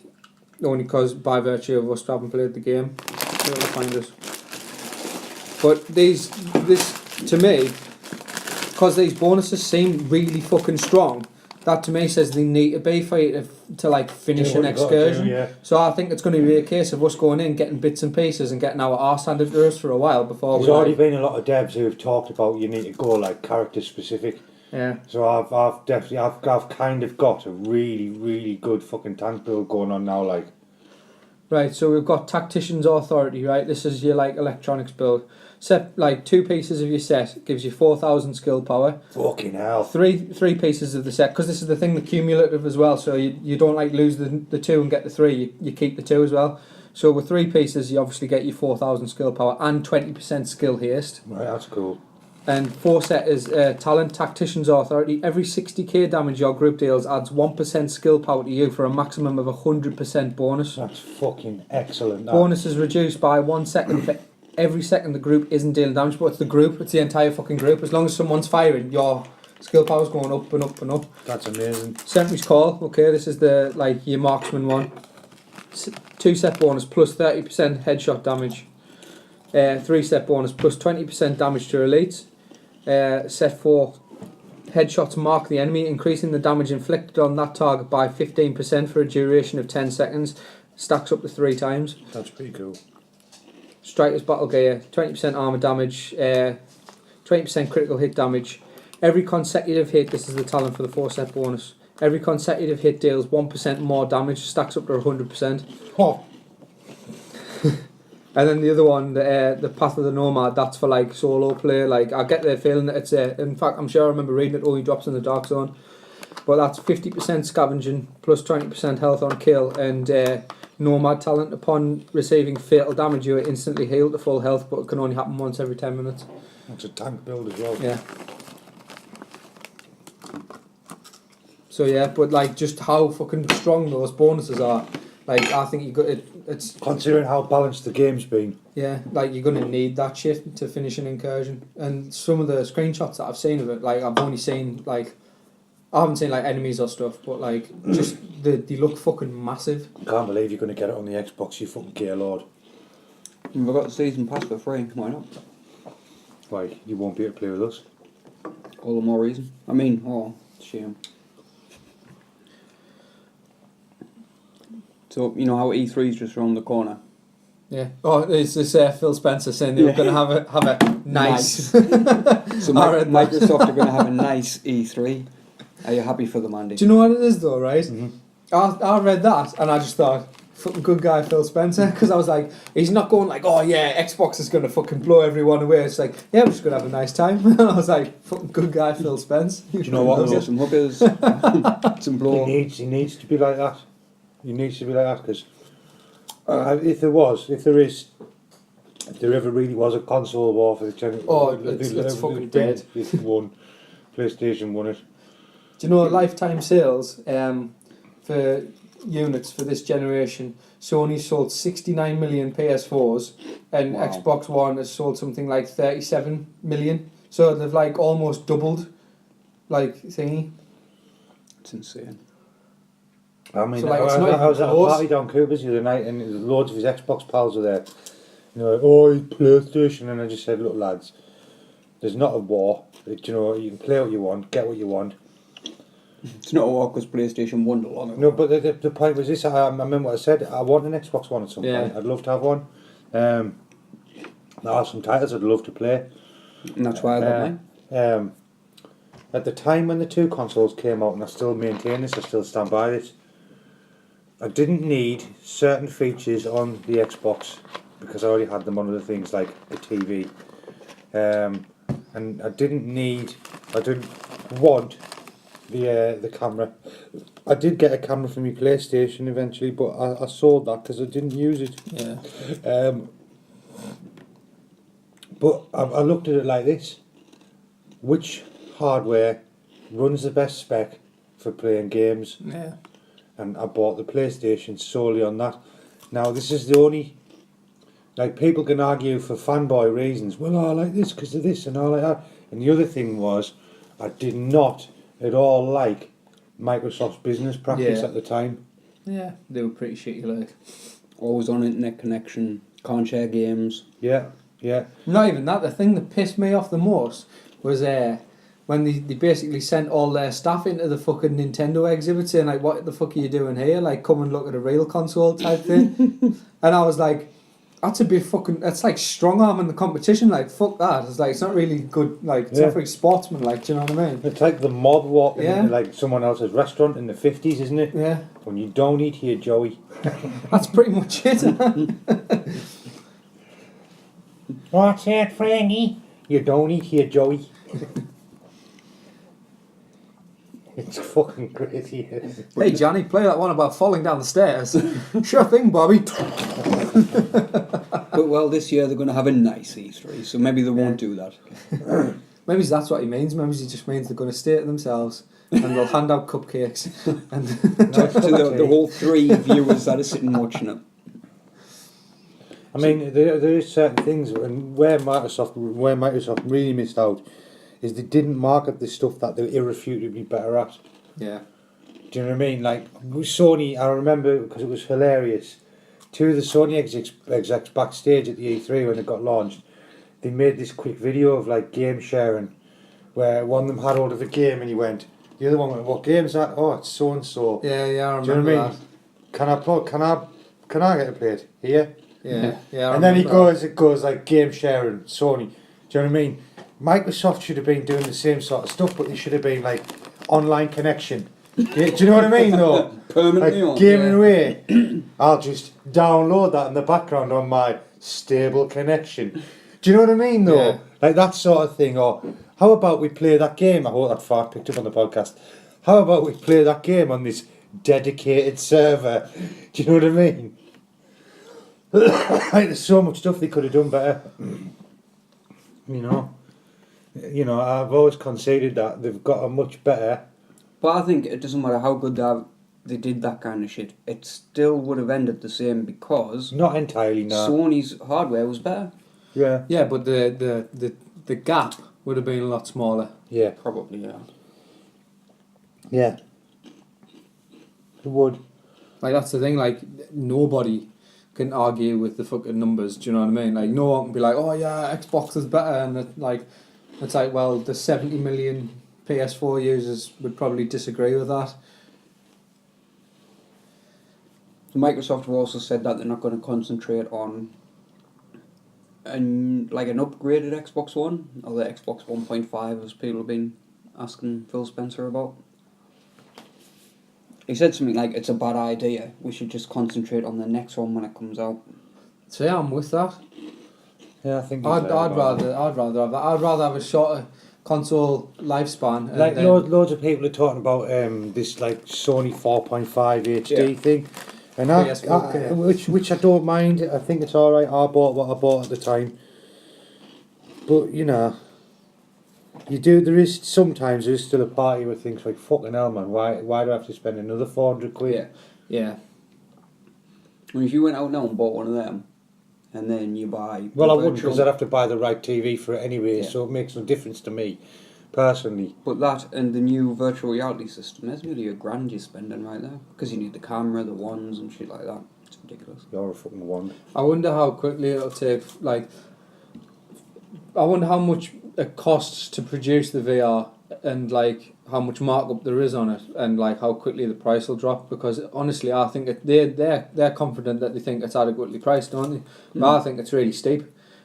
only because by virtue of us having played the game, it'll find us. But this to me, because these bonuses seem really fucking strong, that to me says they need to be for you to like finish Do an what you gotta do, excursion. yeah. So I think it's going to be a case of us going in, getting bits and pieces, and getting our arse handed to us for a while before There's we. already Like, been a lot of devs who have talked about you need to go like character specific. yeah. So I've definitely I've kind of got a really really good fucking tank build going on now. Like Right. So we've got Tactician's Authority. Right. This is your like electronics build. Set like 2 pieces of your set gives you 4,000 skill power. Fucking hell. Three pieces of the set, because this is the thing, the cumulative as well. So you don't like lose the 2 and get the 3. You keep the 2 as well. So with 3 pieces, you obviously get your 4,000 skill power and 20% skill haste. Right, that's cool. And 4 set is talent, tactician's authority. Every 60k damage your group deals adds 1% skill power to you for a maximum of 100% bonus. That's fucking excellent. That. Bonus is reduced by 1 second for every second the group isn't dealing damage, but it's the group, it's the entire fucking group. As long as someone's firing, your skill power's going up and up and up. That's amazing. Sentry's Call, okay, this is the like your marksman one. 2 set bonus plus 30% headshot damage. 3 set bonus plus 20% damage to elites. Set 4 headshots mark the enemy, increasing the damage inflicted on that target by 15% for a duration of 10 seconds. Stacks up to 3 times. That's pretty cool. Striker's Battle Gear, 20% armor damage, 20% critical hit damage. Every consecutive hit, this is the talent for the 4 set bonus. Every consecutive hit deals 1% more damage, stacks up to 100%. Oh. And then the other one, the Path of the Nomad, that's for like solo play. Like I get the feeling that it's in fact, I'm sure I remember reading it only drops in the Dark Zone. But that's 50% scavenging plus 20% health on kill, and Nomad talent. Upon receiving fatal damage, you are instantly healed to full health, but it can only happen once every 10 minutes. It's a tank build as well. Yeah. So yeah, but like just how fucking strong those bonuses are. Like I think you got it. It's Considering how balanced the game's been. yeah, like you're gonna need that shit to finish an incursion. And some of the screenshots that I've seen of it, like I've only seen like I haven't seen like enemies or stuff, but like just they look fucking massive. Can't believe you're going to get it on the Xbox, you fucking gear lord. We've got the season pass for free. Why not? Why, you won't be able to play with us. All the more reason. I mean, oh, shame. So you know how E3's just around the corner. Yeah. Oh, it's this Phil Spencer saying they were going to have a nice. So I read that. Microsoft are going to have a nice E3. Are you happy for them, Andy? Do you know what it is though, right? Mm-hmm. I read that and I just thought, fucking good guy Phil Spencer, because I was like, he's not going like, oh yeah, Xbox is going to fucking blow everyone away. It's like, yeah, we're just going to have a nice time. And I was like, fucking good guy Phil Spence. Do you know what? Blow some hookers, some blow. He needs to be like that. He needs to be like that because if there ever really was a console war for the channel, Oh, it's fucking dead. It's won. PlayStation won it. Do you know lifetime sales for units for this generation? Sony sold 69 million PS4s, and Wow. Xbox One has sold something like 37 million. So they've like almost doubled, like thingy. It's insane. I mean, So, like, it's I not was at a close. party down Cooper's the other night, and loads of his Xbox pals were there. You know, like, oh, PlayStation, and I just said, look, lads, there's not a war. You know, you can play what you want, get what you want. It's not a war because PlayStation won a lot of it. No, but the point was this. I remember what I said. I want an Xbox One at some Yeah. point. I'd love to have one. There are some titles I'd love to play. And that's why I got mine. At the time when the two consoles came out, and I still maintain this, I still stand by this, I didn't need certain features on the Xbox because I already had them on other things like the TV. And I didn't want the camera. I did get a camera for my PlayStation eventually, but I sold that because I didn't use it. Yeah. But I looked at it like this. Which hardware runs the best spec for playing games? Yeah. And I bought the PlayStation solely on that. Now this is the only, like, people can argue for fanboy reasons. Well, I like this because of this and I like that. And the other thing was, I did not at all like Microsoft's business practice Yeah. at the time. Yeah. They were pretty shitty, like. Always on internet connection, can't share games. Yeah, yeah. Not even that. The thing that pissed me off the most was when they basically sent all their staff into the fucking Nintendo exhibit saying like, what the fuck are you doing here? Like, come and look at a real console type thing. And I was like, that's a bit fucking, that's like strong arming the competition. Like, fuck that. It's like, it's not really good, like, it's Yeah. not very sportsman, like, do you know what I mean? It's like the mob walking Yeah. into like someone else's restaurant in the 50s, isn't it? Yeah. When you don't eat here, Joey. That's pretty much it. What's that, Frankie? You don't eat here, Joey. It's fucking crazy. Hey Johnny, play that one about falling down the stairs. Sure thing, Bobby. But well, this year they're going to have a nice E3, so maybe they won't do that. Maybe that's what he means. Maybe he just means they're going to stay to themselves and they'll hand out cupcakes. And Just to the whole 3 viewers that are sitting watching it. I mean, there is certain things, and where Microsoft really missed out is they didn't market the stuff that they're irrefutably better at. yeah, Do you know what I mean? Like with Sony, I remember because it was hilarious. 2 of the Sony execs backstage at the E3 when it got launched, they made this quick video of like game sharing, where one of them had hold of a game and he went. The other one went, "What game's that? Oh, it's so and so." yeah, I Do you remember know what I mean? Can I get a plate here? that. Yeah. I And then remember it goes like game sharing, Sony. Do you know what I mean? Microsoft should have been doing the same sort of stuff, but they should have been like online connection. Do you know what I mean though? Permanently Like on. gaming Yeah. away. I'll just download that in the background on my stable connection. Do you know what I mean though? Yeah. Like that sort of thing. Or how about we play that game? I hope that fart picked up on the podcast. How about we play that game on this dedicated server? Do you know what I mean? Like there's so much stuff they could have done better. You know, I've always conceded that they've got a much better. But I think it doesn't matter how good they did that kind of shit, it still would have ended the same because Not entirely, no. Sony's hardware was better. Yeah, Yeah, but the gap would have been a lot smaller. yeah, Probably, yeah. yeah. It would. Like that's the thing. Like nobody can argue with the fucking numbers. Do you know what I mean? Like no one can be like, oh yeah, Xbox is better, and it's like, well, the 70 million PS4 users would probably disagree with that. Microsoft have also said that they're not going to concentrate on an upgraded Xbox One or the Xbox 1.5 as people have been asking Phil Spencer about. He said something like, it's a bad idea, we should just concentrate on the next one when it comes out. So yeah, I'm with that. Yeah, I think. I'd rather have that. I'd rather have a shorter console lifespan. And Like then- loads of people are talking about this like Sony 4.5 HD Yeah. thing, and PS4K. which I don't mind. I think it's all right. I bought what I bought at the time, but you know, there is still a party where thinks like fucking hell, man. Why do I have to spend another 400 quid? yeah. I mean, if you went out now and bought one of them, and then you buy... Well, I the wouldn't virtual- because I'd have to buy the right TV for it anyway, Yeah. so it makes no difference to me, personally. But that and the new virtual reality system, there's nearly $1,000 you're spending right there. Because you need the camera, the wands and shit like that. It's ridiculous. You're a fucking wand. I wonder how quickly it'll take. Like, I wonder how much it costs to produce the VR, and like how much markup there is on it, and like how quickly the price will drop. Because honestly, I think they're confident that they think it's adequately priced, don't they? But I think it's really steep,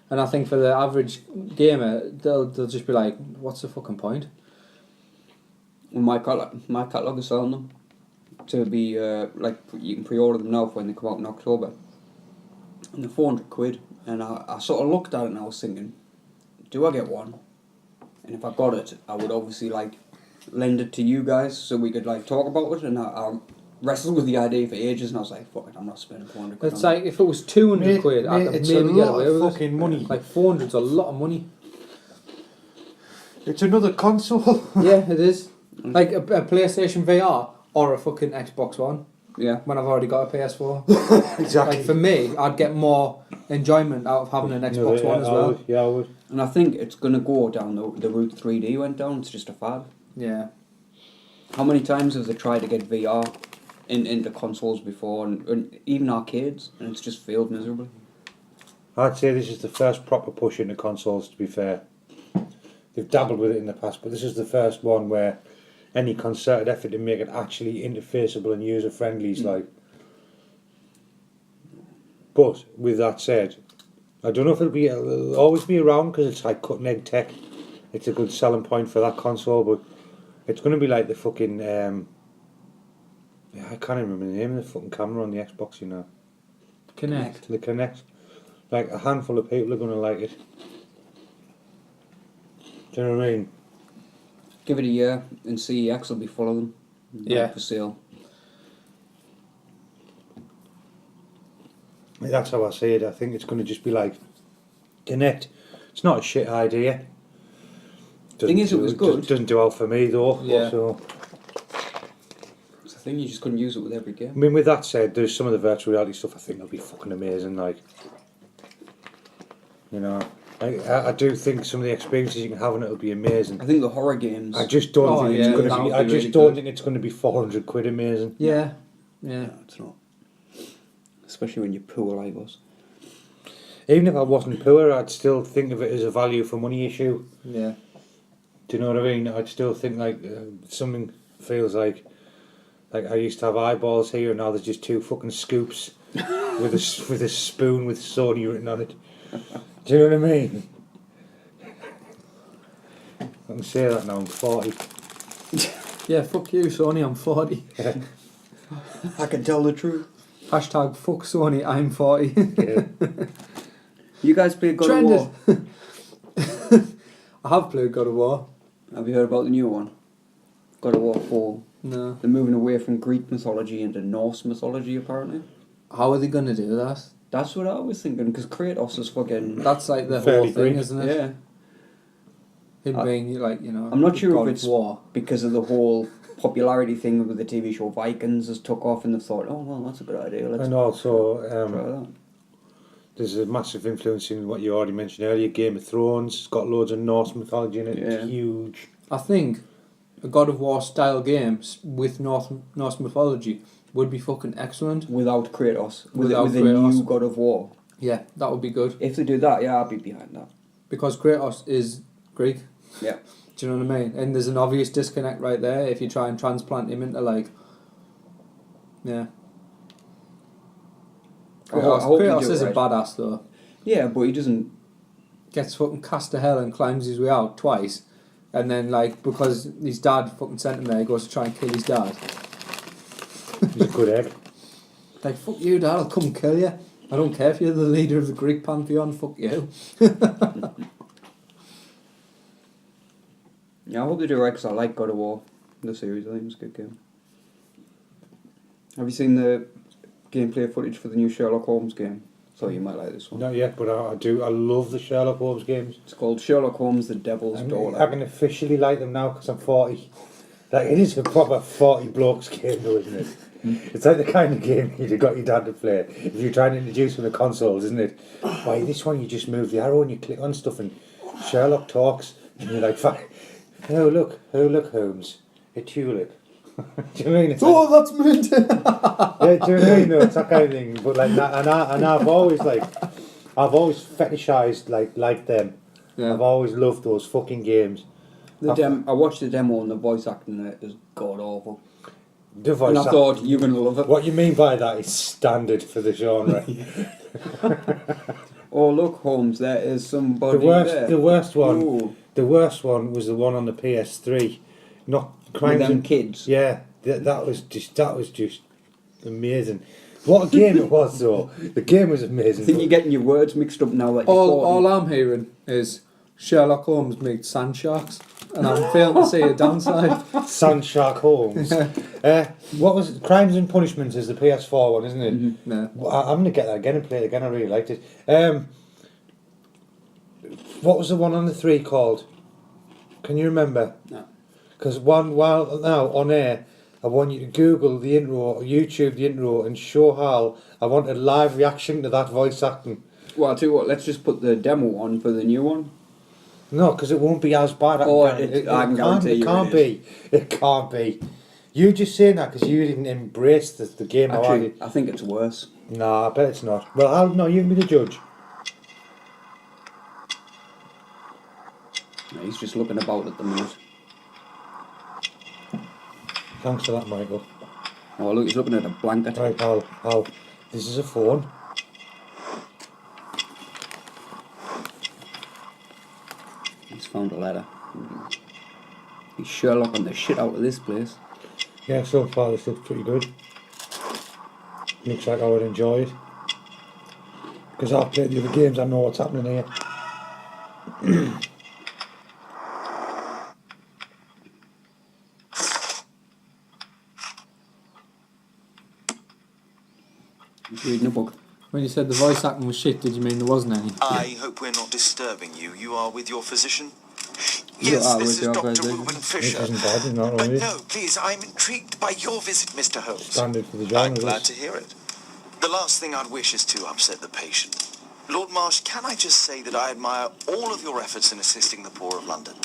and I think for the average gamer, they'll just be like, "What's the fucking point?" Well, my catalogue is selling them to be you can pre-order them now for when they come out in October, and they're 400 quid. And I sort of looked at it and I was thinking, do I get one? And if I got it, I would obviously lend it to you guys so we could talk about it. And I wrestled with the idea for ages, and I was like, fuck it, I'm not spending 400 quid. It's on like if it was 200 quid, I could it's maybe a get lot away of with it. fucking money. Like 400's a lot of money. It's another console. Yeah, it is. Like a PlayStation VR or a fucking Xbox One. Yeah. When I've already got a PS4. Exactly. Like for me, I'd get more enjoyment out of having an Xbox One as well. Yeah, I would. And I think it's going to go down the route 3D went down. It's just a fad. Yeah. How many times have they tried to get VR into consoles before, and even arcades, and it's just failed miserably? I'd say this is the first proper push into consoles, to be fair. They've dabbled with it in the past, but this is the first one where any concerted effort to make it actually interfaceable and user-friendly is like... But, with that said, I don't know if it'll always be around because it's like cutting-edge tech. It's a good selling point for that console, but it's going to be like the fucking... I can't even remember the name of the fucking camera on the Xbox, you know. Connect. The Kinect. like a handful of people are going to like it. Do you know what I mean? Give it a year and CEX will be full of them. Yeah. For sale. That's how I see it. I think it's going to just be like Connect. It's not a shit idea. Thing is, it was good. Doesn't do out for me though. Yeah. So, It's the thing, you just couldn't use it with every I game. mean, with that said, there's some of the virtual reality stuff I think will be fucking amazing. Like, you know, I do think some of the experiences you can have in it will be amazing. I think the horror games. I just don't Oh, think yeah, it's going that to would be. I be just really don't good. think it's going to be 400 quid amazing. Yeah. No, it's not. Especially when you're poor like us. Even if I wasn't poor, I'd still think of it as a value for money issue. Yeah. Do you know what I mean? I'd still think like something feels like I used to have eyeballs here, and now there's just two fucking scoops with a spoon with Sony written on it. Do you know what I mean? I can say that now. I'm 40. Yeah, fuck you, Sony, I'm 40. I can tell the truth. Hashtag fuck Sony, I'm 40. Yeah. You guys play God Trended. of War? I have played God of War. Have you heard about the new one? God of War 4. No. They're moving away from Greek mythology into Norse mythology, apparently. How are they going to do that? That's what I was thinking, because Kratos is fucking... That's like the Fairly whole thing, Greek. isn't it? Yeah. Him being like, you know, I'm not sure God if of it's War. because of the whole popularity thing with the TV show Vikings has took off and they've thought, oh, well, that's a good idea. Let's And try also, that. there's a massive influence in what you already mentioned earlier. Game of Thrones. It's got loads of Norse mythology in it. Yeah. It's huge. I think a God of War style game with Norse mythology would be fucking excellent. Without Kratos. Without with the Kratos. new God of War. Yeah, that would be good. If they do that, yeah, I'll be behind that. Because Kratos is Greek. Yeah. Do you know what I mean? And there's an obvious disconnect right there if you try and transplant him into like... Yeah. I hope they Kratos do it is a right. badass though. Yeah, but he doesn't... Gets fucking cast to hell and climbs his way out twice. And then like, because his dad fucking sent him there, he goes to try and kill his dad. He's a good egg. Like, fuck you, Dad, I'll come kill you. I don't care if you're the leader of the Greek pantheon, fuck you. Yeah, I hope they do right, because I like God of War, the series. I think it's a good game. Have you seen the gameplay footage for the new Sherlock Holmes game? So you might like this one. Not yet, but I do. I love the Sherlock Holmes games. It's called Sherlock Holmes: The Devil's Daughter. I can officially like them now because I'm 40. Like, it is a proper 40 blokes game though, isn't it? It's like the kind of game you'd have got your dad to play if you're trying to introduce him to consoles, isn't it? Why, this one you just move the arrow and you click on stuff and Sherlock talks and you're like, oh look, Holmes, a tulip. Do you know what I mean? It's like, Oh, that's mint! yeah, do you know what I mean? No, it's that kind of thing. But like, and I've always fetishized like them. Yeah. I've always loved those fucking games. I watched the demo and the voice acting in it is god awful. The voice And I act- thought, you're going to love it. What you mean by that is standard for the genre. Oh, look, Holmes, there is somebody there. The worst one. Ooh. The worst one was the one on the PS3. Not With Crimes them and kids. Yeah, that was just amazing. What a game it was though. The game was I amazing. think you're getting your words mixed up now that you're all 40. I'm hearing is Sherlock Holmes meets sand sharks, and I'm failing to see a downside. Sandshark Holmes. What was it? Crimes and Punishments is the PS4 one, isn't it? No. Well, I'm gonna get that again and play it again. I really liked it. What was the one on the 3 called? Can you remember? No. Because while now on air, I want you to Google the intro or YouTube the intro and show Hal. I want a live reaction to that voice acting. Well, I'll tell you what, let's just put the demo on for the new one. No, because it won't be as bad. I can guarantee you it can't be. It can't be. You just saying that because you didn't embrace the game. Actually, I think it's worse. No, I bet it's not. Well, Hal, no, you can be the judge. No, he's just looking about at the minute. Thanks for that, Michael. Oh, look, he's looking at a blanket. Right, Hal, this is a phone. He's found a letter. He's Sherlocking the shit out of this place. Yeah, so far this looks pretty good. Looks like I would enjoy it. Because I've played the other games, I know what's happening here. He's reading a book. When you said the voice acting was shit, did you mean there wasn't any? I hope we're not disturbing you. You are with your physician? You Yes, are this with is your Dr. physician. Reuben It Fisher. isn't bad, it's not But only no, please, I'm intrigued by your visit, Mr. Holmes. standard for the I'm genre. glad to hear it. The last thing I'd wish is to upset the patient. Lord Marsh, can I just say that I admire all of your efforts in assisting the poor of London?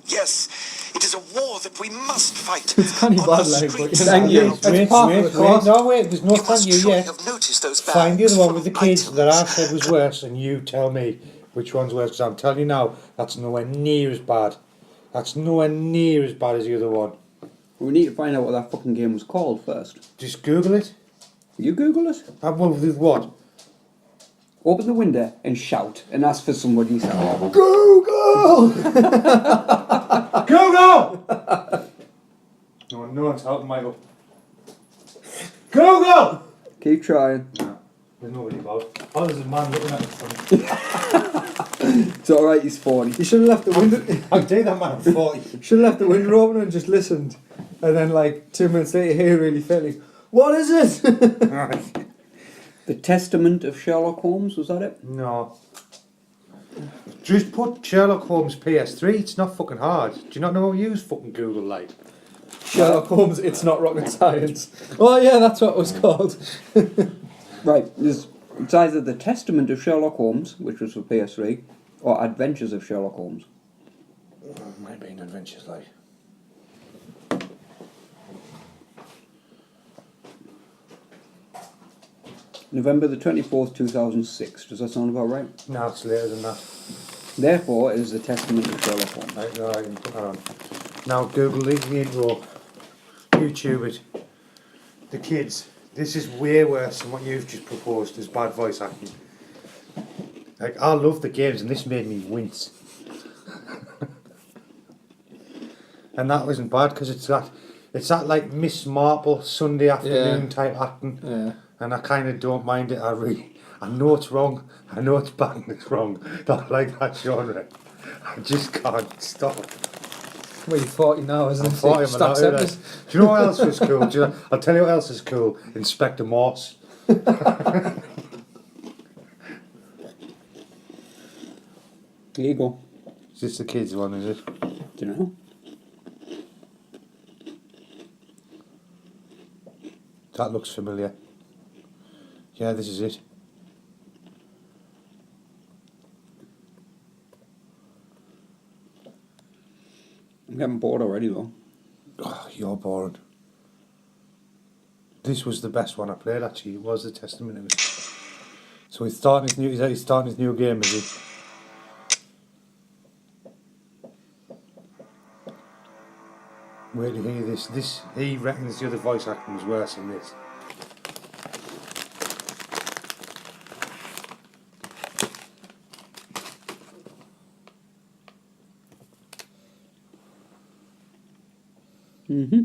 Yes, it is a war that we must fight. It's kind of on our bad, like, but streets. thank you. Wait, It's part of the course. no, wait, there's no You thank must you surely yet. have noticed those Find the bags other one with the full of kids that I items. said was worse, and you tell me which one's worse, because I'm telling you now, that's nowhere near as bad. That's nowhere near as bad as the other one. We need to find out what that fucking game was called first. Just Google it. You Google it. Well, with what? Open the window and shout and ask for somebody to say, Google! Google! No one's helping Michael. Google! keep trying. There's nobody about. Oh, there's a man looking at me. It's alright, he's 40. You should have left the window. I'll do that, man. I'm 40. Should have left the window open and just listened, and then like 2 minutes later, hear really faintly. What is it? Right. The Testament of Sherlock Holmes, was that it? No. Just put Sherlock Holmes PS3. It's not fucking hard. Do you not know how to use fucking Google, like? Sherlock Holmes. It's not rocket science. Oh yeah, that's what it was called. Right, it's either The Testament of Sherlock Holmes, which was for PS3, or Adventures of Sherlock Holmes. Might be an adventures, like. November the 24th, 2006. Does that sound about right? No, it's later than that. Therefore, it is The Testament of Sherlock Holmes. Right, no, I can put that on. Now Google the intro. YouTube it. The kids. This is way worse than what you've just proposed as bad voice acting. Like, I love the games and this made me wince. And that wasn't bad because it's that like Miss Marple Sunday afternoon type acting. Yeah. And I kind of don't mind it. I know it's wrong. I know it's bad and it's wrong. Not like that genre. I just can't stop. Well, you're 40 now, isn't it? I'm 40, Just I'm accept not it. Do you know what else was cool? I'll tell you what else is cool. Inspector Morse. There you go. Is this the kids one, is it? Do you know? That looks familiar. Yeah, this is it. I'm getting bored already though. Oh, you're boring. This was the best one I played actually. It was The Testament of it. So he's starting his new game, is he? Wait to hear this. He reckons the other voice acting was worse than this. Mm-hmm.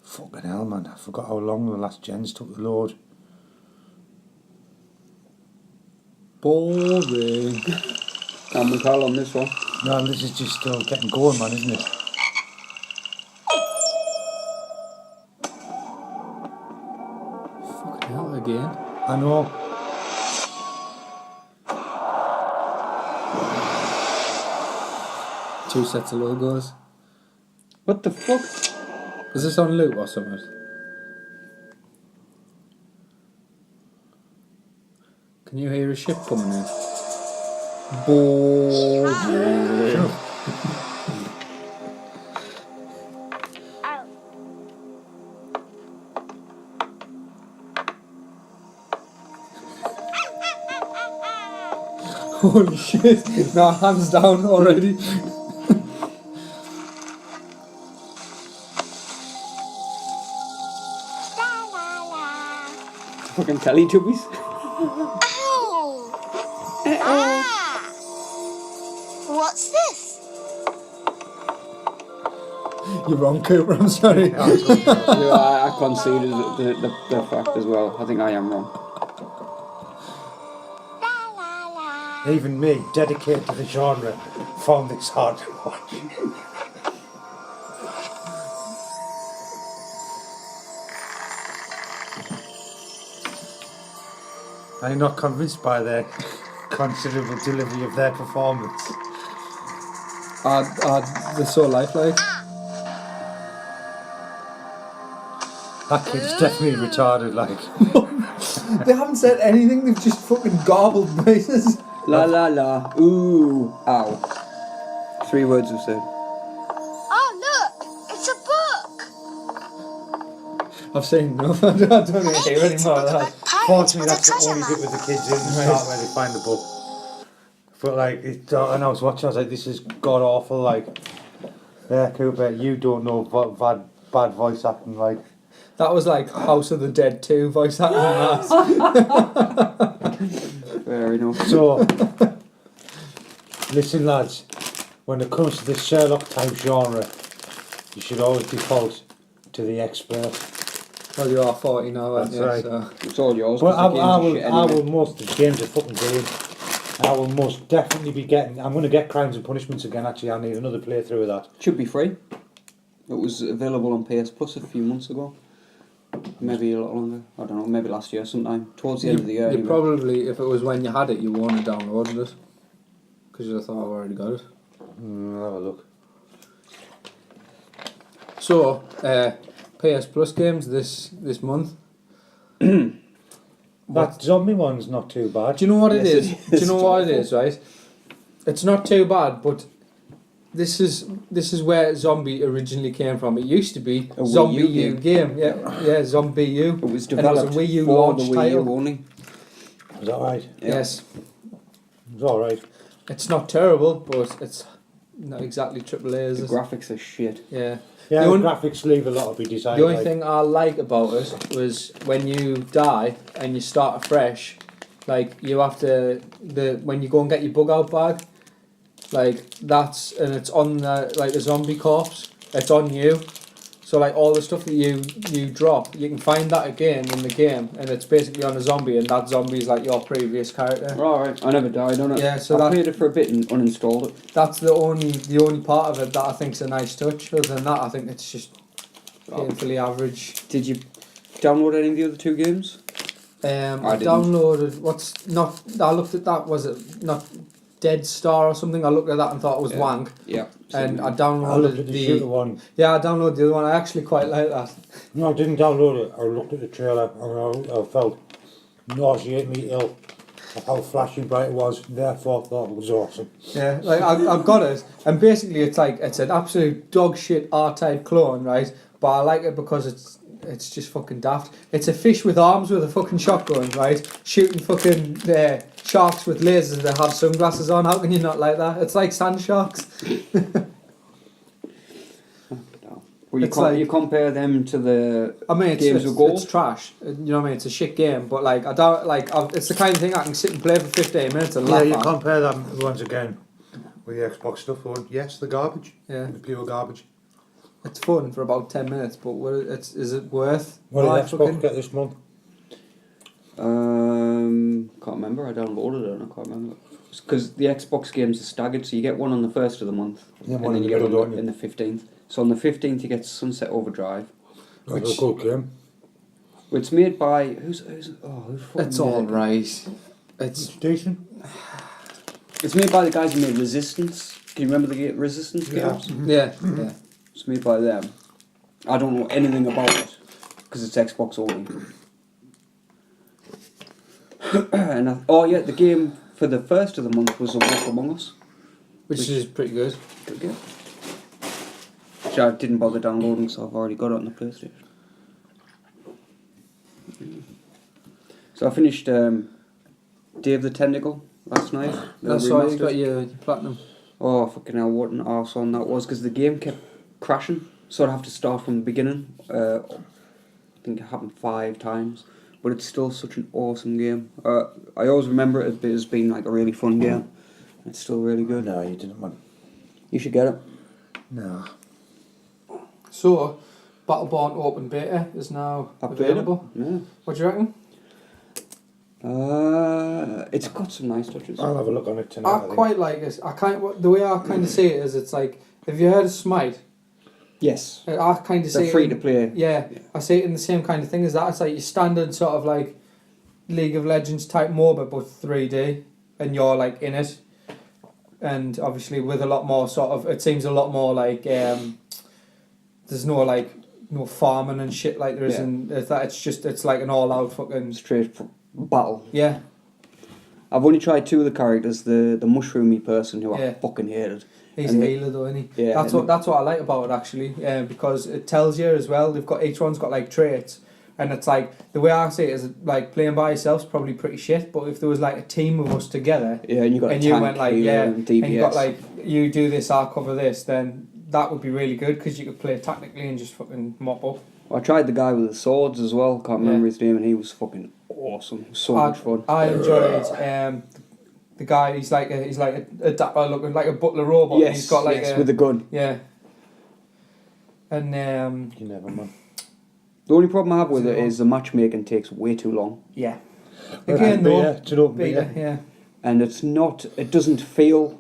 Fucking hell, man. I forgot how long the last gens took to load. Boring. And we call on this one. No, this is just still getting going, man, isn't it? Fucking hell again. I know. Two sets of logos. What the fuck? Is this on loop or something? Can you hear a ship coming in? Boring. Holy shit. No, hands down already. Fucking Teletubbies. What's this? You're wrong, Cooper, I'm sorry. Yeah, I conceded the fact as well. I think I am wrong. Even me, dedicated to the genre, found this hard to watch. I'm not convinced by their considerable delivery of their performance. They're so lifelike. That kid's definitely retarded, like. They haven't said anything, they've just fucking garbled noises. La la la. Ooh. Ow. 3 words were said. Oh, look! It's a book! I've seen enough, I don't need to hear any more of that. Fortunately, that's the only bit with the kids in the start where they find the book. But like, and I was watching, I was like, this is god awful. Like, yeah, Cooper, you don't know bad voice acting. Like, That was like House of the Dead 2 voice acting. That. Fair enough. so listen, lads, when it comes to the Sherlock type genre, you should always default to the expert. Well, you are 40 now, aren't That's you? right. So. It's all yours. But 'cause the games are shit I anyway. will most, the games are fucking brilliant. I will most definitely be getting, I'm going to get Crimes and Punishments again, actually. I need another playthrough of that. Should be free. It was available on PS Plus a few months ago. Maybe a lot longer. I don't know. Maybe last year sometime. Towards the end of the year. You anyway. probably, if it was when you had it, you wouldn't have downloaded it. Because you thought I've already got it. I'll have a look. So, PS Plus games this month. That zombie one's not too bad. Do you know what it Yes, is? it Do you is know what it awful. is, right? It's not too bad, but this is where Zombie originally came from. It used to be A Wii Zombie U U game. Yeah, Zombie U. It was And it was a developed Wii U for launch the Wii title. U only. Is that right? Yeah. Yes. It's alright. It's not terrible, but it's not exactly AAA, is The it? graphics are shit. Yeah. Yeah, The the only- graphics leave a lot to be desired. The only like. thing I like about it was when you die and you start afresh, like you have to when you go and get your bug out bag, like and it's on the zombie corpse. It's on you, so like all the stuff that you drop, you can find that again in the game, and it's basically on a zombie, and that zombie is like your previous character. Right. I never died on it. Yeah, so I that- played it for a bit and uninstalled it. That's the only part of it that I think's a nice touch. Other than that, I think it's just painfully average. Did you download any of the other 2 games? I I didn't. downloaded I looked at that, was it not Dead Star or something? I looked at that and thought it was Yeah. wank. Yeah. And I I looked downloaded at the shooter one. Yeah, I downloaded the other one. I actually quite like that. No, I didn't download it. I looked at the trailer and I felt nauseatingly ill of how flashing bright it was. Therefore, thought it was awesome. Yeah, like I've got it, and basically it's an absolute dog shit R-type clone, right? But I like it because it's just fucking daft. It's a fish with arms with a fucking shotgun, right? Shooting fucking sharks with lasers that have sunglasses on. How can you not like that? It's like sand sharks. Well, you, It's like- you compare them to the I mean, games with gold. it's trash. You know what I mean? It's a shit game, but like I don't like. It's the kind of thing I can sit and play for 15 minutes and Yeah, laugh you at. compare them once again with the Xbox stuff. Yes, the garbage. Yeah, The pure garbage. it's fun for about 10 minutes, but is it worth? What did my Xbox fucking- get this month? Can't remember. I downloaded it and I can't remember. Because the Xbox games are staggered, so you get one on the 1st of the month, Yeah, and one then in you the get middle, one don't you? in the 15th. So on the 15th you get Sunset Overdrive. That's a good game. It's made by who's fucking It's made all it? right. It's It's decent. It's made by the guys who made Resistance. Can you remember the Resistance Yeah. games? yeah. It's made by them. I don't know anything about it because it's Xbox only. And the game for the 1st of the month was A Wolf Among Us. Which is pretty good. Good game. Which I didn't bother downloading, so I've already got it on the PlayStation. So I finished Dave the Tentacle last night. the That's why you remastered. got your platinum. Oh, fucking hell, what an arsehole that was, because the game kept crashing, so I'd have to start from the beginning. I think it happened 5 times, but it's still such an awesome game. I always remember it as being like a really fun game. It's still really good. No, you didn't, man. You should get it. No. So, Battleborn Open Beta is now I played it. available. Yeah. What do you reckon? It's got some nice touches. I'll have a look on it tonight. I I think. quite like it. The way I kind of see it is, it's like, have you heard of Smite? Yes. I kind of see They're it free in- to play. Yeah, I see it in the same kind of thing as that. It's like your standard sort of like League of Legends type MOBA, but 3D, and you're like in it. And obviously with a lot more sort of, it seems a lot more like there's no farming and shit like there is Yeah. in that. It's like an all out fucking Straight battle. yeah. I've only tried 2 of the characters. The mushroomy person who Yeah. I fucking hated. He's And a they- healer though, isn't he? Yeah, That's and- what I like about it actually, because it tells you as well. Each one's got like traits, and it's like the way I see it is like playing by yourself's probably pretty shit. But if there was like a team of us together, Yeah, and you got and a you tank, went like healer, and DPS. and you got like you do this, I'll cover this, then that would be really good because you could play tactically and just fucking mop up. I tried the guy with the swords as well. Can't remember Yeah. his name, and he was fucking awesome. So much fun. I enjoyed the guy. He's like a dapper looking like a butler robot. Yes, He's got like yes, a, with the gun. yeah. And You never mind. The only problem I have with it is the matchmaking takes way too long, yeah. Well, Again, though, it's an open beta, beta. yeah. and it's not. It doesn't feel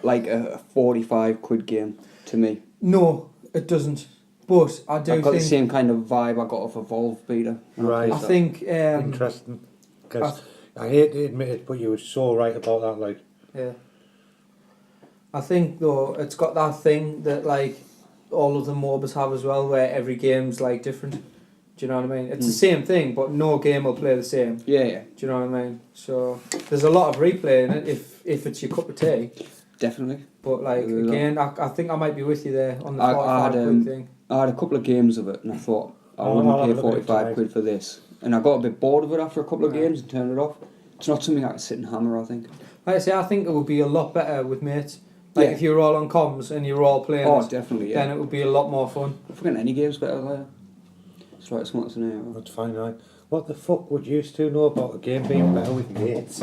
like a 45 quid game to me. No, it doesn't. But I do I've got think the same kind of vibe I got off Evolve beta. Right. I think Interesting. Because I hate to admit it, but you were so right about that. Like, yeah. I think though it's got that thing that like all of the MOBAs have as well, where every game's like different. Do you know what I mean? It's the same thing, but no game will play the same. Yeah, yeah, Do you know what I mean? So there's a lot of replay in it if it's your cup of tea. definitely. But like There's a lot. again, I think I might be with you there on the I 45 had, quid thing. I had a couple of games of it, and I thought I I'll wouldn't have pay a look at it 45 tonight. quid for this, and I got a bit bored of it after a couple of Right. games and turned it off. It's not something I can sit and hammer. I think. Like I say, I think it would be a lot better with mates. Like Yeah. if you were all on comms and you were all playing Oh, it, definitely. Yeah. then it would be a lot more fun. I forget any game's better there. That's right. It's not the name. that's fine, right? What the fuck would you two know about a game being better with mates?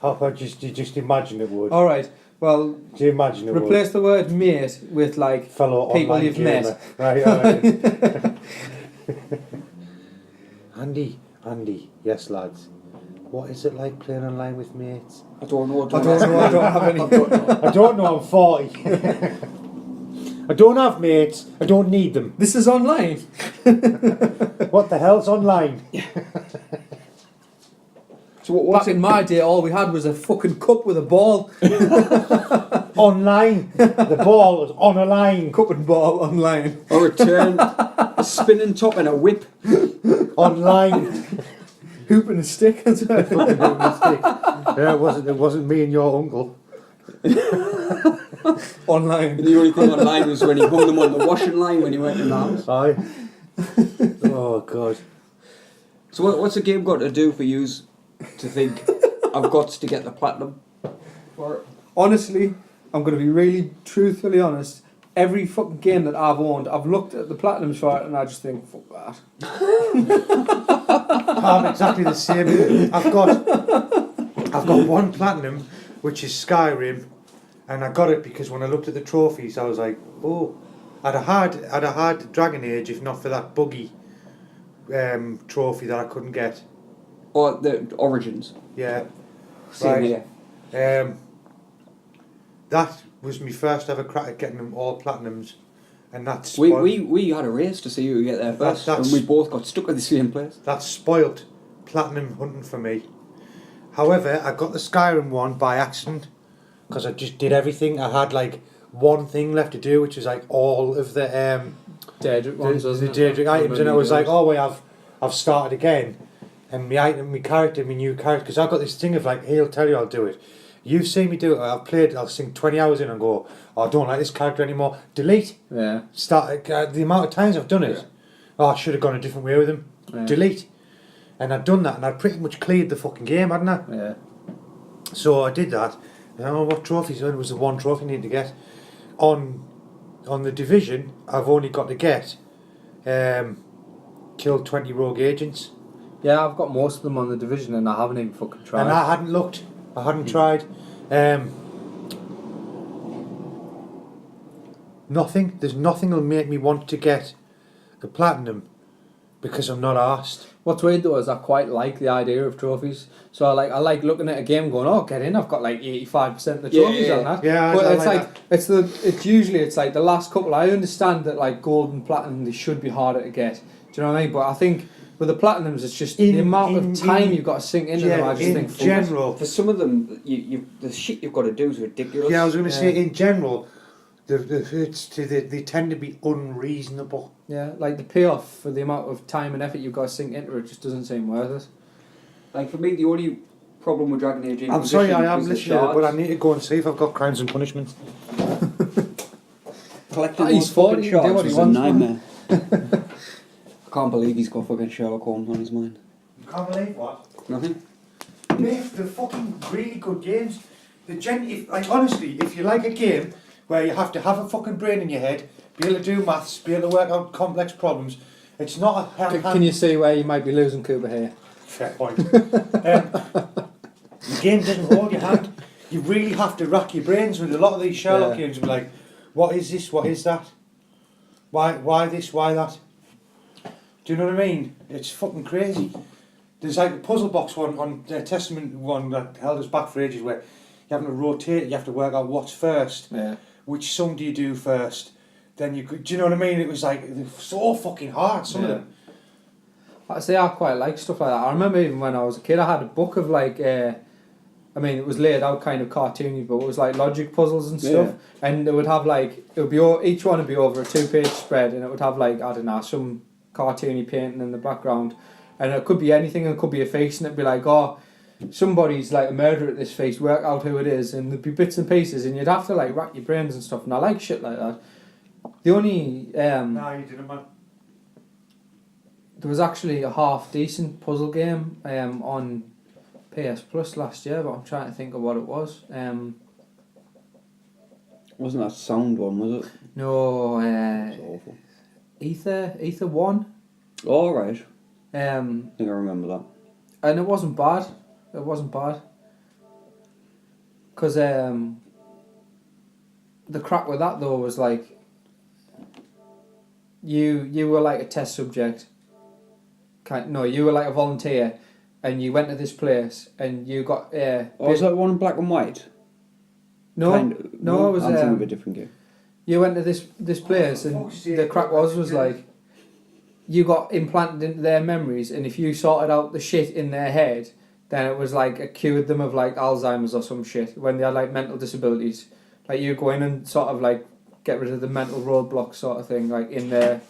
How about you just imagine it would? All right. Well, Do you imagine it replace the word mate with like would? Fellow people online you've gamer. met. Right, alright. Andy, yes lads. What is it like playing online with mates? I don't know. I don't know. I don't have any. I don't know, I'm 40. I don't have mates, I don't need them. This is online. What the hell's online? So what's Back in my day, all we had was a fucking cup with a ball. Online. The ball was on a line. Cup and ball online. a return, a spinning top, and a whip? Online. Hoop and a stick as well. Yeah, it wasn't me and your uncle. Online. And the only thing online was when he hung them on the washing line when he went in the house. Aye. Oh god. So what's a game got to do for you to think I've got to get the platinum? Honestly, I'm going to be really truthfully honest. Every fucking game that I've owned, I've looked at the platinums for it and I just think, fuck that. I'm exactly the same. I've got one platinum, which is Skyrim, and I got it because when I looked at the trophies, I was like, oh, I'd have had Dragon Age if not for that buggy trophy that I couldn't get. Or the Origins? Yeah. Same here. That was my first ever crack at getting them all platinums, and that's We had a race to see who would get there first, That's- and we both got stuck at the same place. That's spoilt platinum hunting for me. However, I got the Skyrim one by accident because I just did everything. I had like one thing left to do, which was like all of the Daedric ones, wasn't it? Daedric items, and I was like, oh wait, I've started again, and my new character, because I've got this thing of like, he'll tell you I'll do it. You've seen me do it. I'll sink 20 hours in and go, oh, I don't like this character anymore. Delete. Yeah. Start the amount of times I've done it. Yeah. Oh, I should have gone a different way with him. Yeah. Delete. And I'd done that, and I'd pretty much cleared the fucking game, hadn't I? Yeah. So I did that. I don't know what trophies. It was the one trophy I needed to get. On the Division, I've only got to get killed 20 rogue agents. Yeah, I've got most of them on the Division and I haven't even fucking tried. And I hadn't looked. I hadn't tried. Nothing. There's nothing that'll make me want to get the platinum because I'm not asked. What's weird though is I quite like the idea of trophies. So I like looking at a game going, oh, get in, I've got like 85% of the trophies on that. Yeah, But I it's like like it's usually it's like the last couple. I understand that like gold and platinum they should be harder to get. Do you know what I mean? But I think with the platinums it's just the amount of time you've got to sink into them. I just think fuck it. general. For some of them, the shit you've got to do is ridiculous. Yeah, I was going to Yeah. say in general, they tend to be unreasonable. Yeah, like the payoff for the amount of time and effort you've got to sink into it just doesn't seem worth it. Like for me, the only problem with Dragon Age I'm sorry, Inquisition I am is the listening, but I shards. need to go and see if I've got crimes and punishments. Collecting He's those 40, fucking he can do shards what he was a wants, man. nightmare. I can't believe he's got fucking Sherlock Holmes on his mind. You can't believe what? Nothing. Mate, they're fucking really good games. Honestly, if you like a game where you have to have a fucking brain in your head, be able to do maths, be able to work out complex problems, it's not a Can you see where you might be losing Cooper here? Fair point. The game doesn't hold your hand. You really have to rack your brains with a lot of these Sherlock games. And be like, what is this? What is that? Why this? Why that? Do you know what I mean? It's fucking crazy. There's like a puzzle box one on the Testament one that held us back for ages, where you having to rotate. You have to work out what's first. Yeah. Which song do you do first? Then you could. Do you know what I mean? It was like so fucking hard. Some of them. I say I quite like stuff like that. I remember even when I was a kid, I had a book of like, I mean, it was laid out kind of cartoony, but it was like logic puzzles and stuff. And it would have like, it would be each one would be over a 2-page spread, and it would have like, I don't know, some cartoony painting in the background, and it could be anything. It could be a face, and it'd be like, oh, somebody's like a murderer at this face. Work out who it is, and there'd be bits and pieces, and you'd have to like rack your brains and stuff. And I like shit like that. The only No, you didn't, man. there was actually a half decent puzzle game on PS Plus last year, but I'm trying to think of what it was. Wasn't that sound one, was it? No, It's awful. Ether 1. All right. I I think I remember that. And it wasn't bad. It wasn't bad. Because the crack with that though was like, you were like a test subject. You were like a volunteer, and you went to this place, and you got Was that one in black and white? no, Kind no, it was I'm thinking of a different game. you went to this place, and fuck's sake, the crack was what like, you got implanted into their memories, and if you sorted out the shit in their head, then it was like it cured them of like Alzheimer's or some shit when they had like mental disabilities. Like you go in and sort of like get rid of the mental roadblocks sort of thing, like in their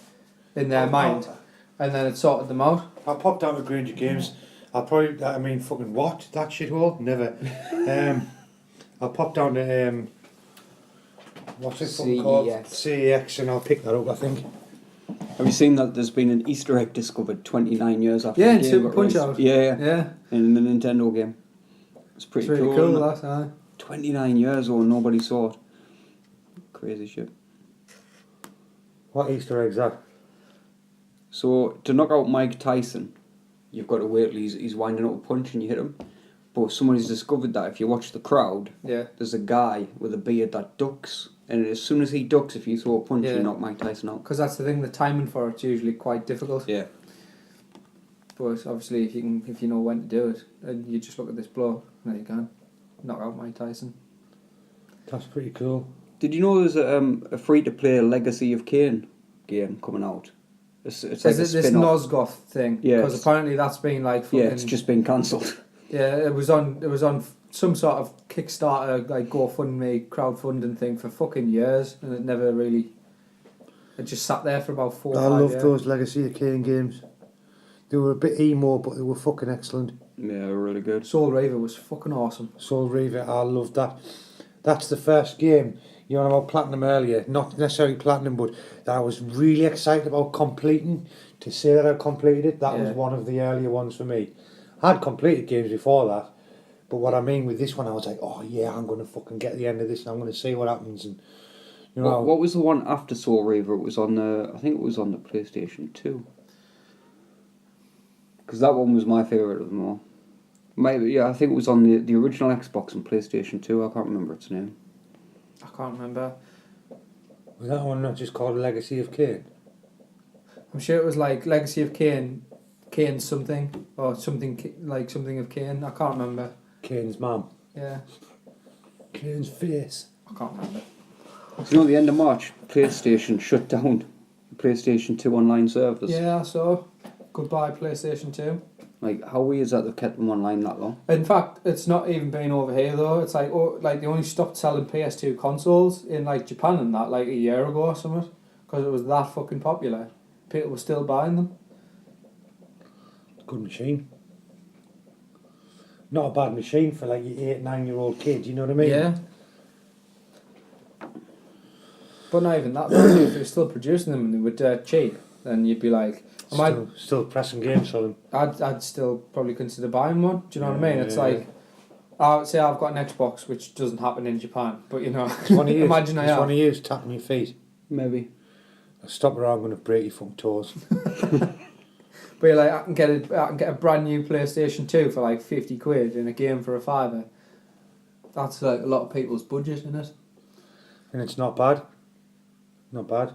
mind, and then it sorted them out. I popped down to Granger Games. Fucking what? That shithole? Never. I'll pop down to what's it fucking called? CEX, and I'll pick that up, I think. Have you seen that there's been an Easter egg discovered 29 years after Yeah, the in game Super got Punch released? Out. Yeah, Yeah, in the Nintendo game. It's pretty it's really cool. cool. Isn't it? That 29 years old, nobody saw it. Crazy shit. What Easter eggs that? So, to knock out Mike Tyson, you've got to wait till he's winding up a punch and you hit him. But somebody's discovered that if you watch the crowd, yeah. there's a guy with a beard that ducks. And as soon as he ducks, if you throw a punch, Yeah. you knock Mike Tyson out. Because that's the thing. The timing for it's usually quite difficult. Yeah. But obviously, if you know when to do it, and you just look at this blow, there you can knock out Mike Tyson. That's pretty cool. Did you know there's a free-to-play Legacy of Kain game coming out? It's like Is a it this spin-off. Nosgoth thing? Yeah, Because it's- apparently that's been like fucking, Yeah, it's just been cancelled. yeah. It was on some sort of Kickstarter like GoFundMe crowdfunding thing for fucking years, and it never really. It just sat there for about 4 or 5 I loved years. those Legacy of Kain games. They were a bit emo, but they were fucking excellent. Yeah, really good. Soul Raver was fucking awesome. Soul Reaver, I loved that. That's the first game. You know about Platinum earlier, not necessarily Platinum, but that I was really excited about completing. To say that I completed it, that was Yeah. one of the earlier ones for me. I had completed games before that, but what I mean with this one, I was like, oh yeah, I'm going to fucking get the end of this and I'm going to see what happens. And you know, What was the one after Soul Reaver? It was on I think it was on the PlayStation 2. Because that one was my favourite of them all. Maybe, yeah, I think it was on the original Xbox and PlayStation 2. I can't remember its name. I can't remember. was that one not just called Legacy of Kain? I'm sure it was like Legacy of Kain, Kain something, or something like something of Kain. I can't remember. Kane's mum. Yeah, Kane's face. I can't remember. So, you know, at the end of March, PlayStation shut down PlayStation 2 online servers. Yeah, so goodbye PlayStation 2. Like, how weird is that they've kept them online that long? In fact, it's not even been over here though. It's like they only stopped selling PS2 consoles in like Japan and that like a year ago or something, because it was that fucking popular. People were still buying them. Good machine. Not a bad machine for like your 8-9-year-old kid. You know what I mean? Yeah. But not even that. Though. If you're still producing them and they were dirt cheap, then you'd be like, Still pressing games for them. I'd still probably consider buying one. Do you know what I mean? It's Yeah. like, I would say I've got an Xbox, which doesn't happen in Japan, but you know, It's one of you. imagine I It's have. one of you tapping your feet. Maybe. Stop around, I'm going to break your fucking toes. But you're like, I can get a brand new PlayStation 2 for like 50 quid and a game for a £5. That's like a lot of people's budget, isn't it? And it's not bad. Not bad.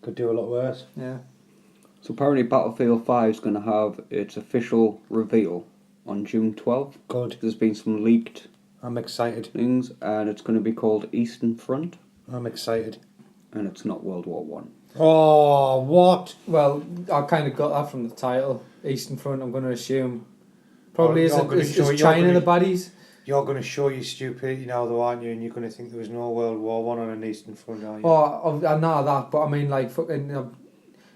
Could do a lot worse. Yeah. So apparently Battlefield 5 is going to have its official reveal on June 12th. Good. There's been some leaked I'm excited. things, and it's going to be called Eastern Front, I'm excited. and it's not World War One. Oh, what? Well, I kind of got that from the title, Eastern Front. I'm going to assume probably Oh, you're gonna is show- you're China gonna- the baddies. You're going to show your stupidity now, though, aren't you? And you're going to think there was no World War One on an Eastern Front, are you? Oh, I know that, but I mean, like, fucking,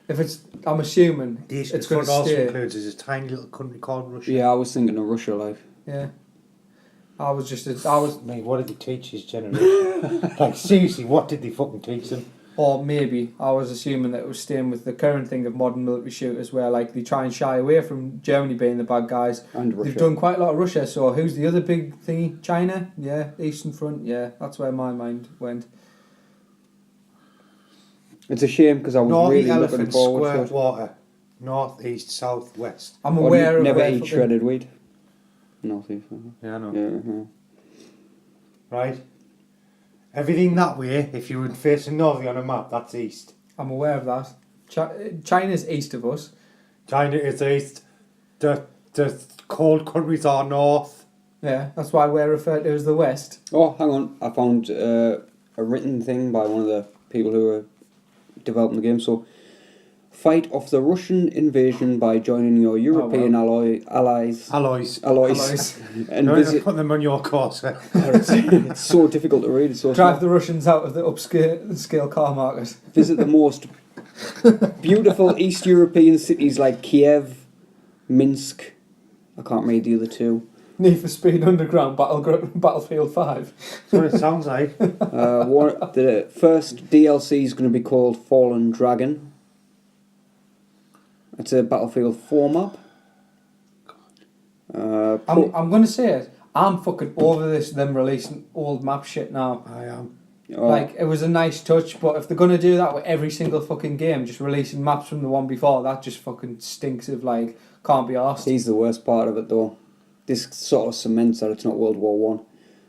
if it's, I'm assuming The Eastern it's going Front to also stay. includes there's a tiny little country called Russia. Yeah, I was thinking of Russia, like. Yeah. I was, Mate, what did they teach his generation? Like, seriously, what did they fucking teach them? or maybe I was assuming that it was staying with the current thing of modern military shooters, where like they try and shy away from Germany being the bad guys. And Russia. They've done quite a lot of Russia. So who's the other big thingy? China. Yeah, Eastern Front. Yeah, that's where my mind went. It's a shame because I was North really Elephant looking forward Square to it. Water. North, east, south, west. I'm Or aware of never where eat fucking- shredded wheat. Northeast. Yeah, I know. Yeah. Right? Everything that way, if you were facing north on a map, that's east. I'm aware of that. China's east of us. China is east. The cold countries are north. Yeah, that's why we're referred to as the West. Oh, hang on. I found a written thing by one of the people who were developing the game. So, fight off the Russian invasion by joining your European allies. Alloys. And No, visit. put them on your course. It's so difficult to read. It's so Drive small. the Russians out of the upscale car market. Visit the most beautiful East European cities like Kiev, Minsk. I can't read the other two. Need for Speed Underground Battlefield 5. That's what it sounds like. The first DLC is going to be called Fallen Dragon. It's a Battlefield 4 map. I'm going to say it. I'm fucking over them releasing old map shit now. I am. Like, it was a nice touch, but if they're going to do that with every single fucking game, just releasing maps from the one before, that just fucking stinks of, like, can't be arsed. He's the worst part of it though. This sort of cements that it's not World War One.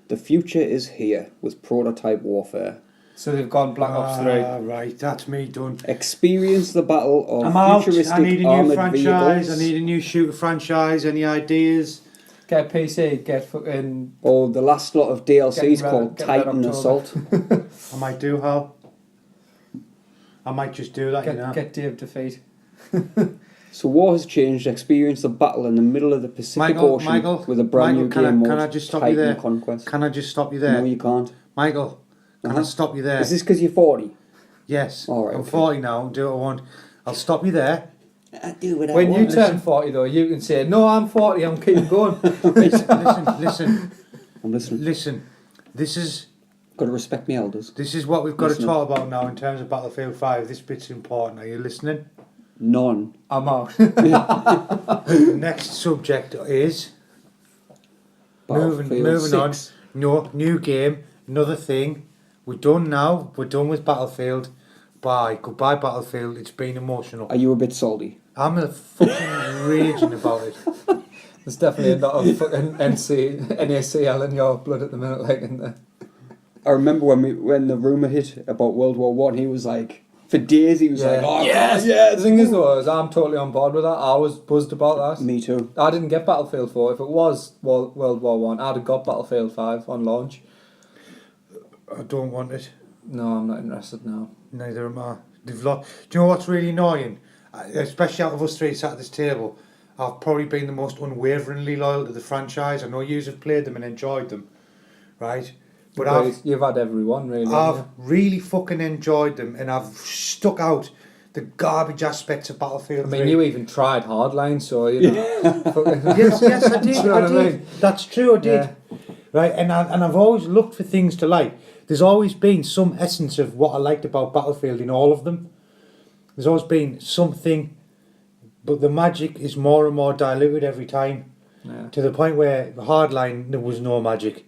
The future is here with prototype warfare. So they've gone Black Ops 3. Right, that's me done. Experience the battle of I'm out. futuristic I need a new armored franchise. vehicles. I need a new shooter franchise. Any ideas? Get a PC, get fucking... Oh, the last lot of DLCs Get called Red- get Red Titan October. Assault. I might do, Hal. I might just do that, you know. Get Dave Defeat. So war has changed. Experience the battle in the middle of the Pacific Ocean with a brand new game mode. can I just stop Titan you there? Conquest. Can I just stop you there? No, you can't. Michael, can I Uh-huh. stop you there? Is this because you're 40? Yes. All right, I'm okay. 40 now. Do what I want. I'll stop you there. I do what When you turn 40 though, you can say, no, I'm 40, I'm keeping going. Listen. I'm listening. Listen. This is Got to respect my elders. what we've got Listening. to talk about now in terms of Battlefield 5. This bit's important. Are you listening? None. I'm out. The next subject is moving Battlefield on. 6. No, new game, another thing. We're done now. We're done with Battlefield. Bye. Goodbye, Battlefield. It's been emotional. Are you a bit salty? I'm a fucking raging about it. There's definitely a lot of fucking NACL in your blood at the minute, like in there. I remember when the rumour hit about World War One, he was like, For days he was like, oh, yes, yes. The thing is though, is I'm totally on board with that. I was buzzed about that. Me too. I didn't get Battlefield 4. If it was World War One, I'd have got Battlefield 5 on launch. I don't want it. No, I'm not interested now. Neither am I. They've lost. Do you know what's really annoying? Especially out of us three sat at this table, I've probably been the most unwaveringly loyal to the franchise. I know yous have played them and enjoyed them, right? But You've had every one really. I've haven't really fucking enjoyed them, and I've stuck out the garbage aspects of Battlefield. you? I mean, 3. you even tried Hardline, so you know. yes, I did. Do you know I what I did. mean? That's true. I did. Yeah. Right, and I've always looked for things to like. There's always been some essence of what I liked about Battlefield in all of them. There's always been something, but the magic is more and more diluted every time. Yeah. To the point where the Hardline, there was no magic.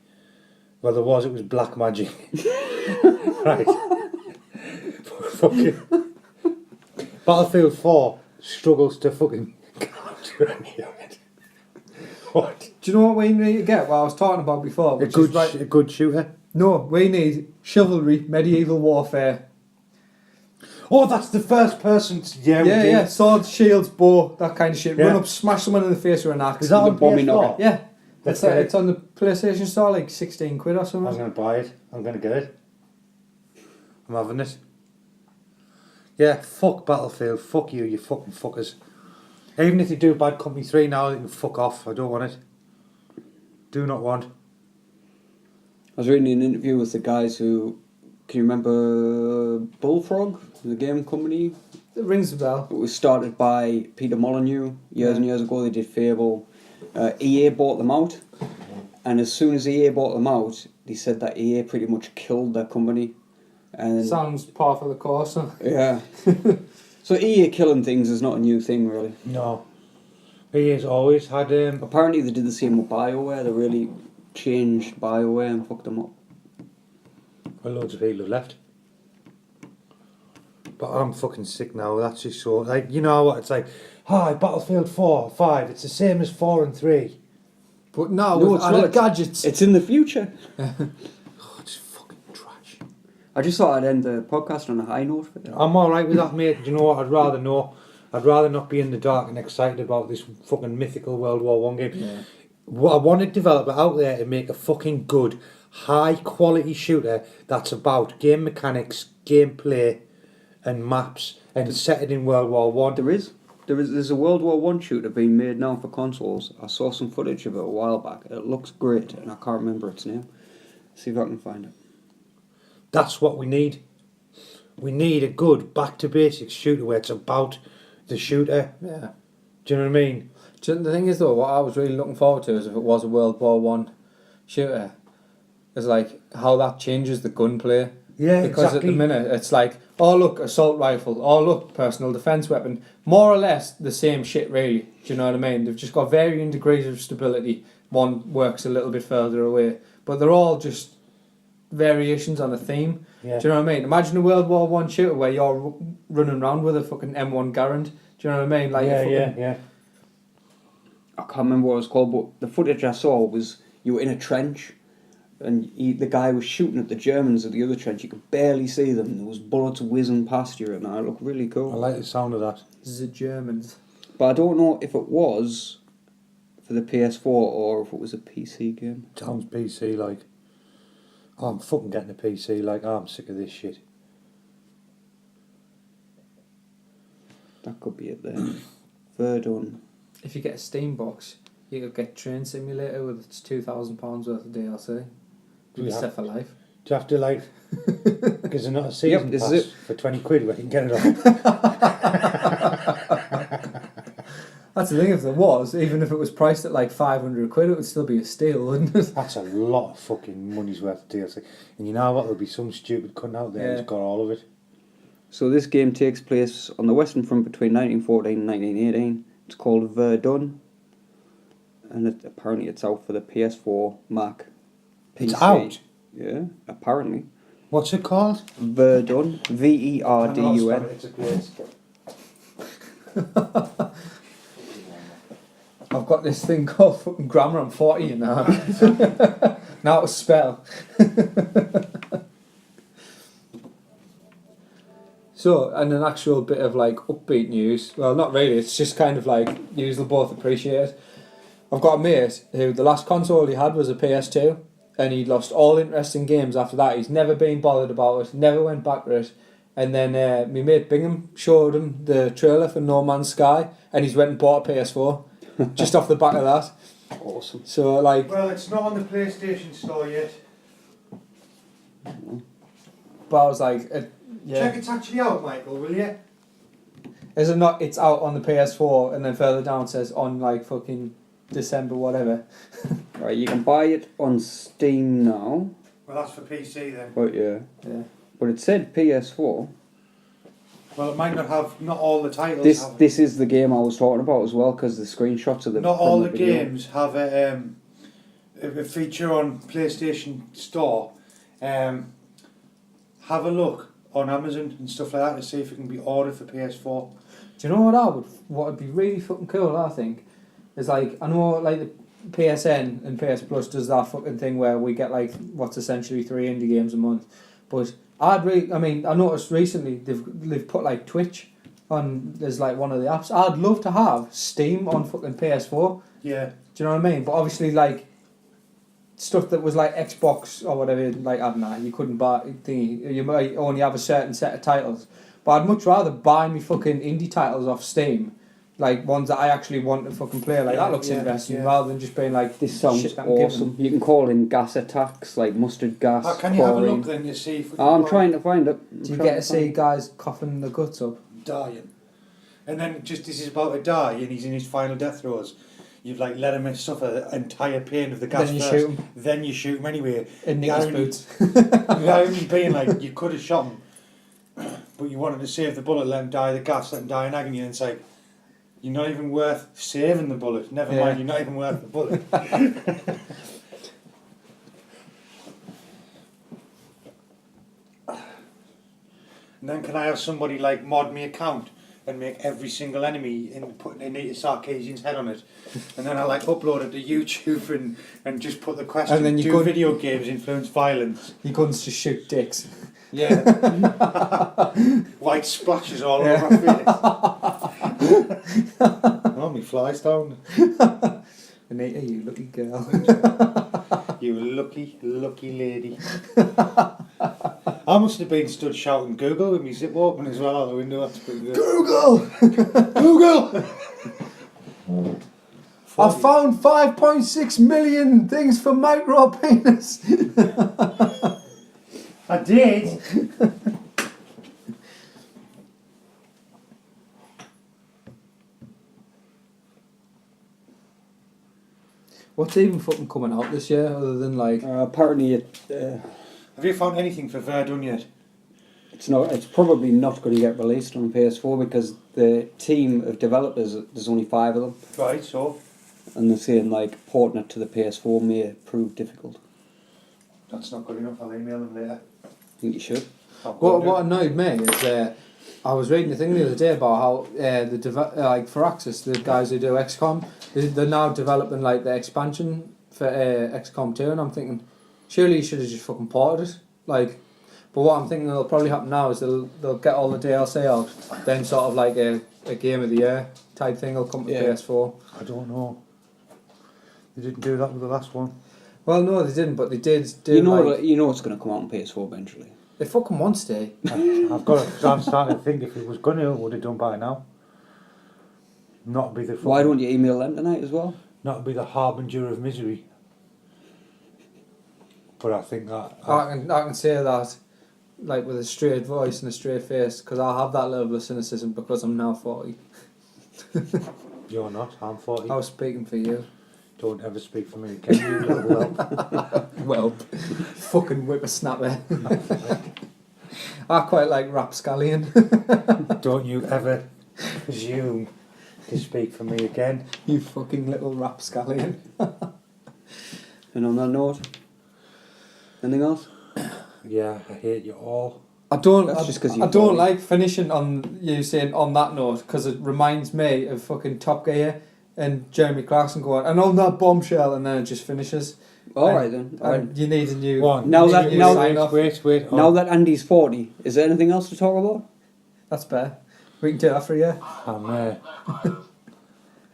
Well, there was. It was black magic. Right. Fucking Battlefield 4 struggles to fucking capture any of it. What? Do you know what we need to get? What I was talking about before, A which good, is right. a good shooter. No, we need chivalry, medieval warfare. Oh, that's the first person. Yeah, we do. Yeah. Swords, shields, bow, that kind of shit. Yeah. Run up, smash someone in the face with an axe. Is that The on Bomby PS4? knocker. Yeah. That's It's on the PlayStation Store, like 16 quid or I was something. going to buy it. I'm going to get it. I'm having it. Yeah, fuck Battlefield. Fuck you, you fucking fuckers. Even if they do Bad Company 3 now, they can fuck off. I don't want it. Do not want. I was reading an interview with the guys who, can you remember Bullfrog, the game company? It rings a bell. It was started by Peter Molyneux years and years ago. They did Fable. EA bought them out, and as soon as EA bought them out, they said that EA pretty much killed their company. And Sounds par for the course. Huh? yeah, so EA killing things is not a new thing, really. No. He has always had... Apparently, they did the same with BioWare. They really changed BioWare and fucked them up. well, loads of people have left. But I'm fucking sick now. That's just so... Like, you know what? It's like, hi, Battlefield 4, 5. It's the same as 4 and 3. But no, No, with it's added not. gadgets. It's in the future. Oh, it's fucking trash. I just thought I'd end the podcast on a high note. I'm alright with that, mate. Do you know what? I'd rather not be in the dark and excited about this fucking mythical World War One game. Yeah. What I want a developer out there to make a fucking good, high quality shooter that's about game mechanics, gameplay, and maps, and set it in World War One. There's a World War One shooter being made now for consoles. I saw some footage of it a while back. It looks great, and I can't remember its name. See if I can find it. That's what we need. We need a good back to basics shooter where it's about the shooter. Yeah. Do you know what I mean? The thing is though, what I was really looking forward to is if it was a World War One shooter, is like how that changes the gunplay. Yeah, Because exactly. at the minute it's like, oh look, assault rifle, oh look, personal defence weapon. More or less the same shit really. Do you know what I mean? They've just got varying degrees of stability. One works a little bit further away. But they're all just variations on a theme. Yeah. Do you know what I mean? Imagine a World War One shooter where you're running around with a fucking M1 Garand. Do you know what I mean? Like a fucking, yeah. I can't remember what it was called, but the footage I saw was you were in a trench, and the guy was shooting at the Germans at the other trench. You could barely see them. There was bullets whizzing past you, and it looked really cool. I like the sound of that. The Germans. But I don't know if it was for the PS4 or if it was a PC game. Sounds PC like. Oh, I'm fucking getting a PC like. Oh, I'm sick of this shit. That could be it there. Verdun. If you get a Steam box, you could get Train Simulator with its £2,000 worth of DLC. Do You'd you be have- set for life. Do you have to like? Because there's not a season this pass is it. for 20 quid where you can get it all. That's the thing, if there was, even if it was priced at like 500 quid, it would still be a steal, wouldn't it? That's a lot of fucking money's worth of DLC. And you know what? There'll be some stupid cunt out there Yeah. who's got all of it. So this game takes place on the Western Front between 1914 and 1918. It's called Verdun, and apparently it's out for the PS4, Mac, PC. It's out? Yeah, apparently. What's it called? Verdun, Verdun. It's a great. I've got this thing called fucking grammar, I'm 40 you know. Now to spell. So, and an actual bit of like upbeat news. Well, not really. It's just kind of like news they'll both appreciate. I've got a mate who the last console he had was a PS2, and he lost all interest in games after that. He's never been bothered about it. Never went back to it. And then my mate Bingham showed him the trailer for No Man's Sky, and he's went and bought a PS4 just off the back of that. Awesome. So like, Well, it's not on the PlayStation Store yet. but I was like, yeah. Check it's actually out, Michael, will you? Is it not? It's out on the PS4, and then further down it says on like fucking December whatever. Right, you can buy it on Steam now. Well, that's for PC then. But yeah. Yeah. But it said PS4. Well, it might not have, not all the titles have This is the game I was talking about as well, because the screenshots of the not from all the the video. games have a feature on PlayStation Store. Have a look on Amazon and stuff like that to see if it can be ordered for PS4. Do you know what would be really fucking cool, I think, is like, I know like the PSN and PS Plus does that fucking thing where we get like what's essentially 3 indie games a month, but I noticed recently they've put like Twitch on, there's like one of the apps. I'd love to have Steam on fucking PS4. Yeah. Do you know what I mean? But obviously like stuff that was like Xbox or whatever, like I don't know, you couldn't buy thingy. You might only have a certain set of titles. But I'd much rather buy me fucking indie titles off Steam, like ones that I actually want to fucking play. Like that looks interesting, rather than just being like This sounds shit that I'm given. awesome. You can call in gas attacks, like mustard gas. How can you have a chlorine. look then to see if we can I'm buy- trying to find it. Do you get to see guys coughing their guts up? dying, and then just as he's about to die and he's in his final death throes, you've like let him suffer the entire pain of the gas Then you first, shoot him. then you shoot him anyway. In The niggas' irony- boots. The irony being like you could have shot him, but you wanted to save the bullet, let him die of the gas, let him die in agony, and it's like you're not even worth saving the bullet. Never Yeah. mind, you're not even worth the bullet. And then can I have somebody like mod me account and make every single enemy and put Anita Sarkeesian's head on it, and then I like upload it to YouTube and just put the question: And then you do go- video games influence violence? Your guns just shoot dicks. Yeah. White splashes all over my face. Oh, me flies down. Anita, you lucky girl. You lucky, lucky lady. I must have been stood shouting Google with me zip open as well out the window. That's pretty good. Google! Google! I found 5.6 million things for micro penis. I did. What's even fucking coming out this year other than like Apparently, Have you found anything for Verdun yet? it's not. It's probably not going to get released on PS4 because the team of developers, there's only 5 of them, Right, so and they're saying like porting it to the PS4 may prove difficult. that's not good enough. I'll email them later. I think you should. what annoyed me is I was reading the thing the other day about how like Firaxis, the guys who do XCOM, they're now developing like the expansion for XCOM 2, and I'm thinking surely you should have just fucking ported it, like. But what I'm thinking will probably happen now is they'll get all the DLC out, then sort of like a game of the year type thing will come to PS4. I don't know. They didn't do that with the last one. Well, no, they didn't, but they did do. You know, like, you know it's going to come out on PS4 eventually. they fucking wants to. I've got. I'm starting to think if it was going to, it would have done by now. Not be the. Why don't you email them tonight as well? Not be the harbinger of misery. But I think that. I can say that, like with a straight voice and a straight face, because I have that level of cynicism because I'm now 40. You're not. I'm 40. I was speaking for you. Don't ever speak for me again, you little whelp. Well, fucking whippersnapper. I quite like rapscallion. Don't you ever presume to speak for me again. You fucking little rapscallion. And on that note, anything else? Yeah, I hate you all. I don't. That's just 'cause I you're don't 40. like finishing on you saying on that note because it reminds me of fucking Top Gear and Jeremy Clarkson going and on that bombshell, and then it just finishes. All And- right then. All right. And you need a new. One. Now you that- need a new now- sign off. Wait. Now that Andy's 40, is there anything else to talk about? That's better. We can do that for you.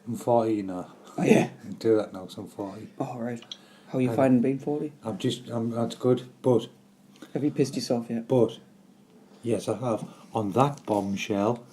I'm 40 now. Oh, yeah. I can do that now 'cause I'm 40. Oh, right. How are you I- finding being 40? That's good, but Have you pissed yourself yet? yes, I have. On that bombshell,